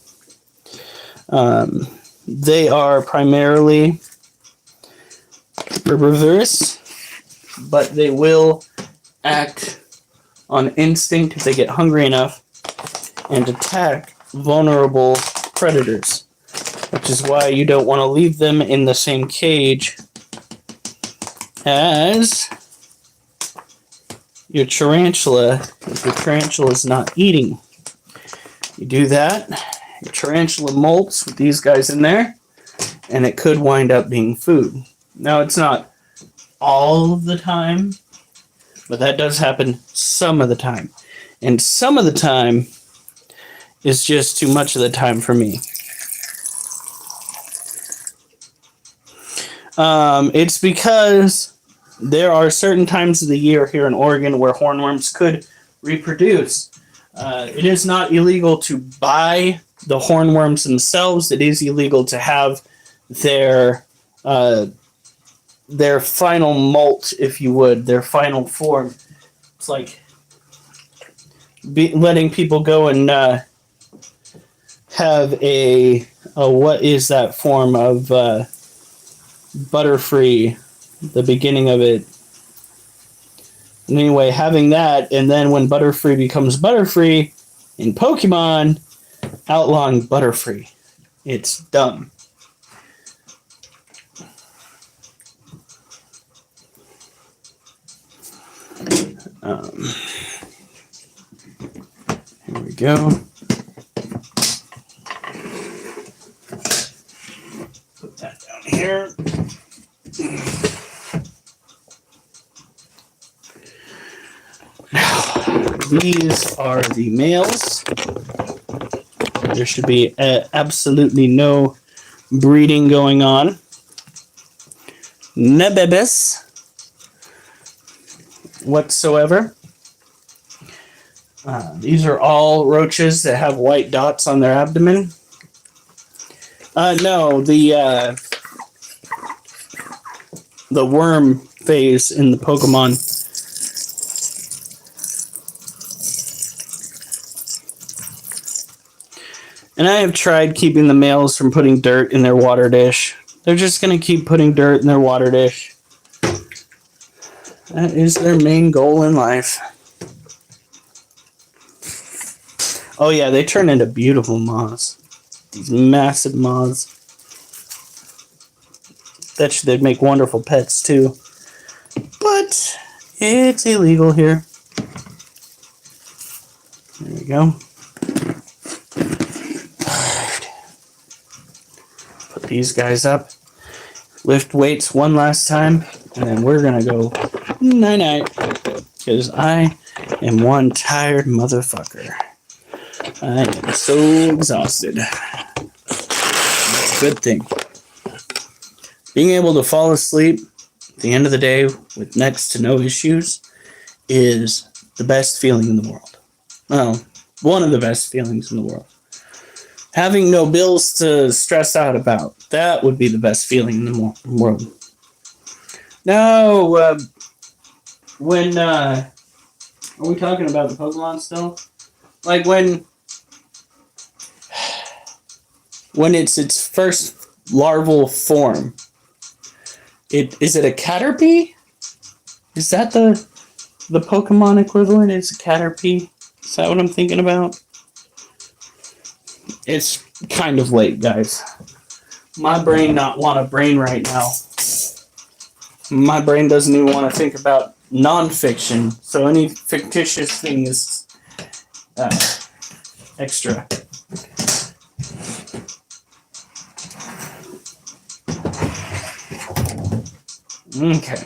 They are primarily herbivorous, but they will act on instinct if they get hungry enough and attack vulnerable predators, which is why you don't want to leave them in the same cage as your tarantula if your tarantula is not eating. You do that, your tarantula molts with these guys in there, and it could wind up being food. Now, it's not all of the time, but that does happen some of the time. And some of the time is just too much of the time for me. It's because there are certain times of the year here in Oregon where hornworms could reproduce. It is not illegal to buy the hornworms themselves. It is illegal to have their final molt, if you would, their final form. It's like letting people go and have a what is that form of Butterfree, the beginning of it. Anyway, having that, and then when Butterfree becomes Butterfree in Pokemon, outlawing Butterfree. It's dumb. go. Put that down here. Now, these are the males. There should be absolutely no breeding going on. No bebes whatsoever. These are all roaches that have white dots on their abdomen. No, the worm phase in the Pokemon. And I have tried keeping the males from putting dirt in their water dish. They're just going to keep putting dirt in their water dish. That is their main goal in life. Oh yeah, they turn into beautiful moths. These massive moths. They'd make wonderful pets too. But it's illegal here. There we go. Put these guys up. Lift weights one last time. And then we're going to go night-night. Because I am one tired motherfucker. I am so exhausted. That's a good thing. Being able to fall asleep at the end of the day with next to no issues is the best feeling in the world. Well, one of the best feelings in the world. Having no bills to stress out about, that would be the best feeling in the world. Now, are we talking about the Pokemon still? Like when it's its first larval form, is it a Caterpie? Is that the Pokemon equivalent? Is a Caterpie? Is that what I'm thinking about? It's kind of late, guys. My brain not want a brain right now. My brain doesn't even want to think about non-fiction, so any fictitious thing is extra. Okay.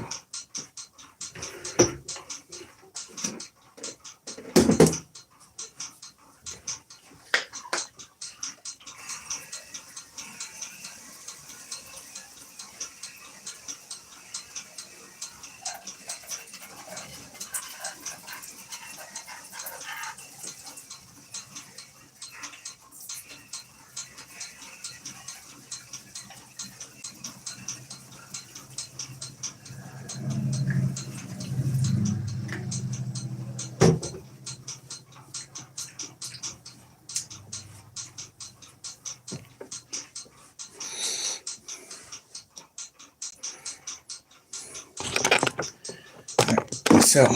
So,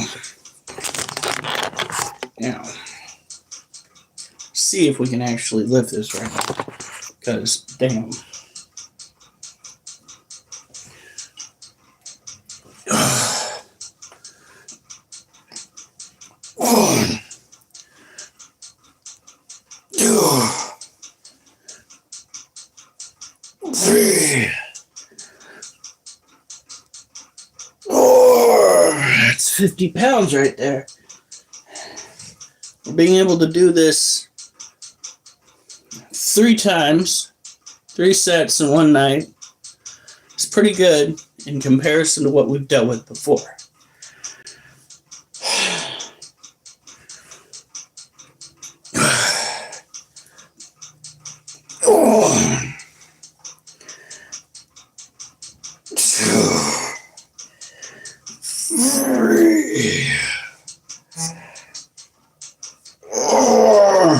now, see if we can actually lift this right now, because, damn. One, two, three, 4. That's 50 pounds right there. Being able to do this 3 times, 3 sets in one night, is pretty good in comparison to what we've dealt with before. One, 2, 3, 4.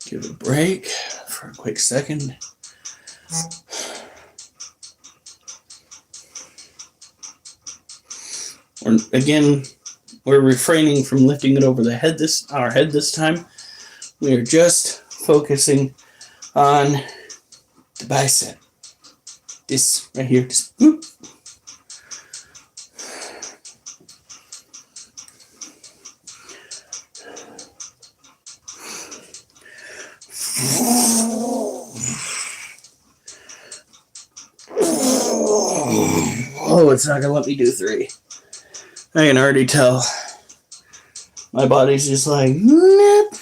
Give a break for a quick second. We're refraining from lifting it over our head this time. We are just focusing on the bicep. this right here. Just boop. Oh, it's not gonna let me do 3. I can already tell. My body's just like, nope.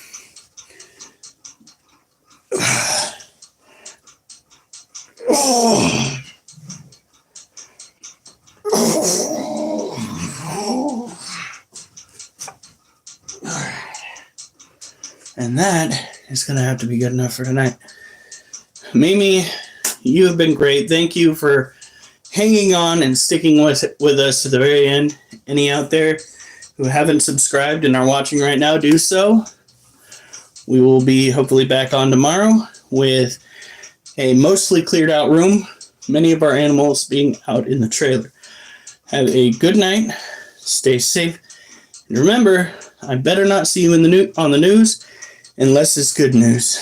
And that is going to have to be good enough for tonight. Mimi, you have been great. Thank you for hanging on and sticking with us to the very end. Any out there who haven't subscribed and are watching right now, do so. We will be hopefully back on tomorrow with a mostly cleared out room. Many of our animals being out in the trailer. Have a good night. Stay safe. And remember, I better not see you on the news unless it's good news.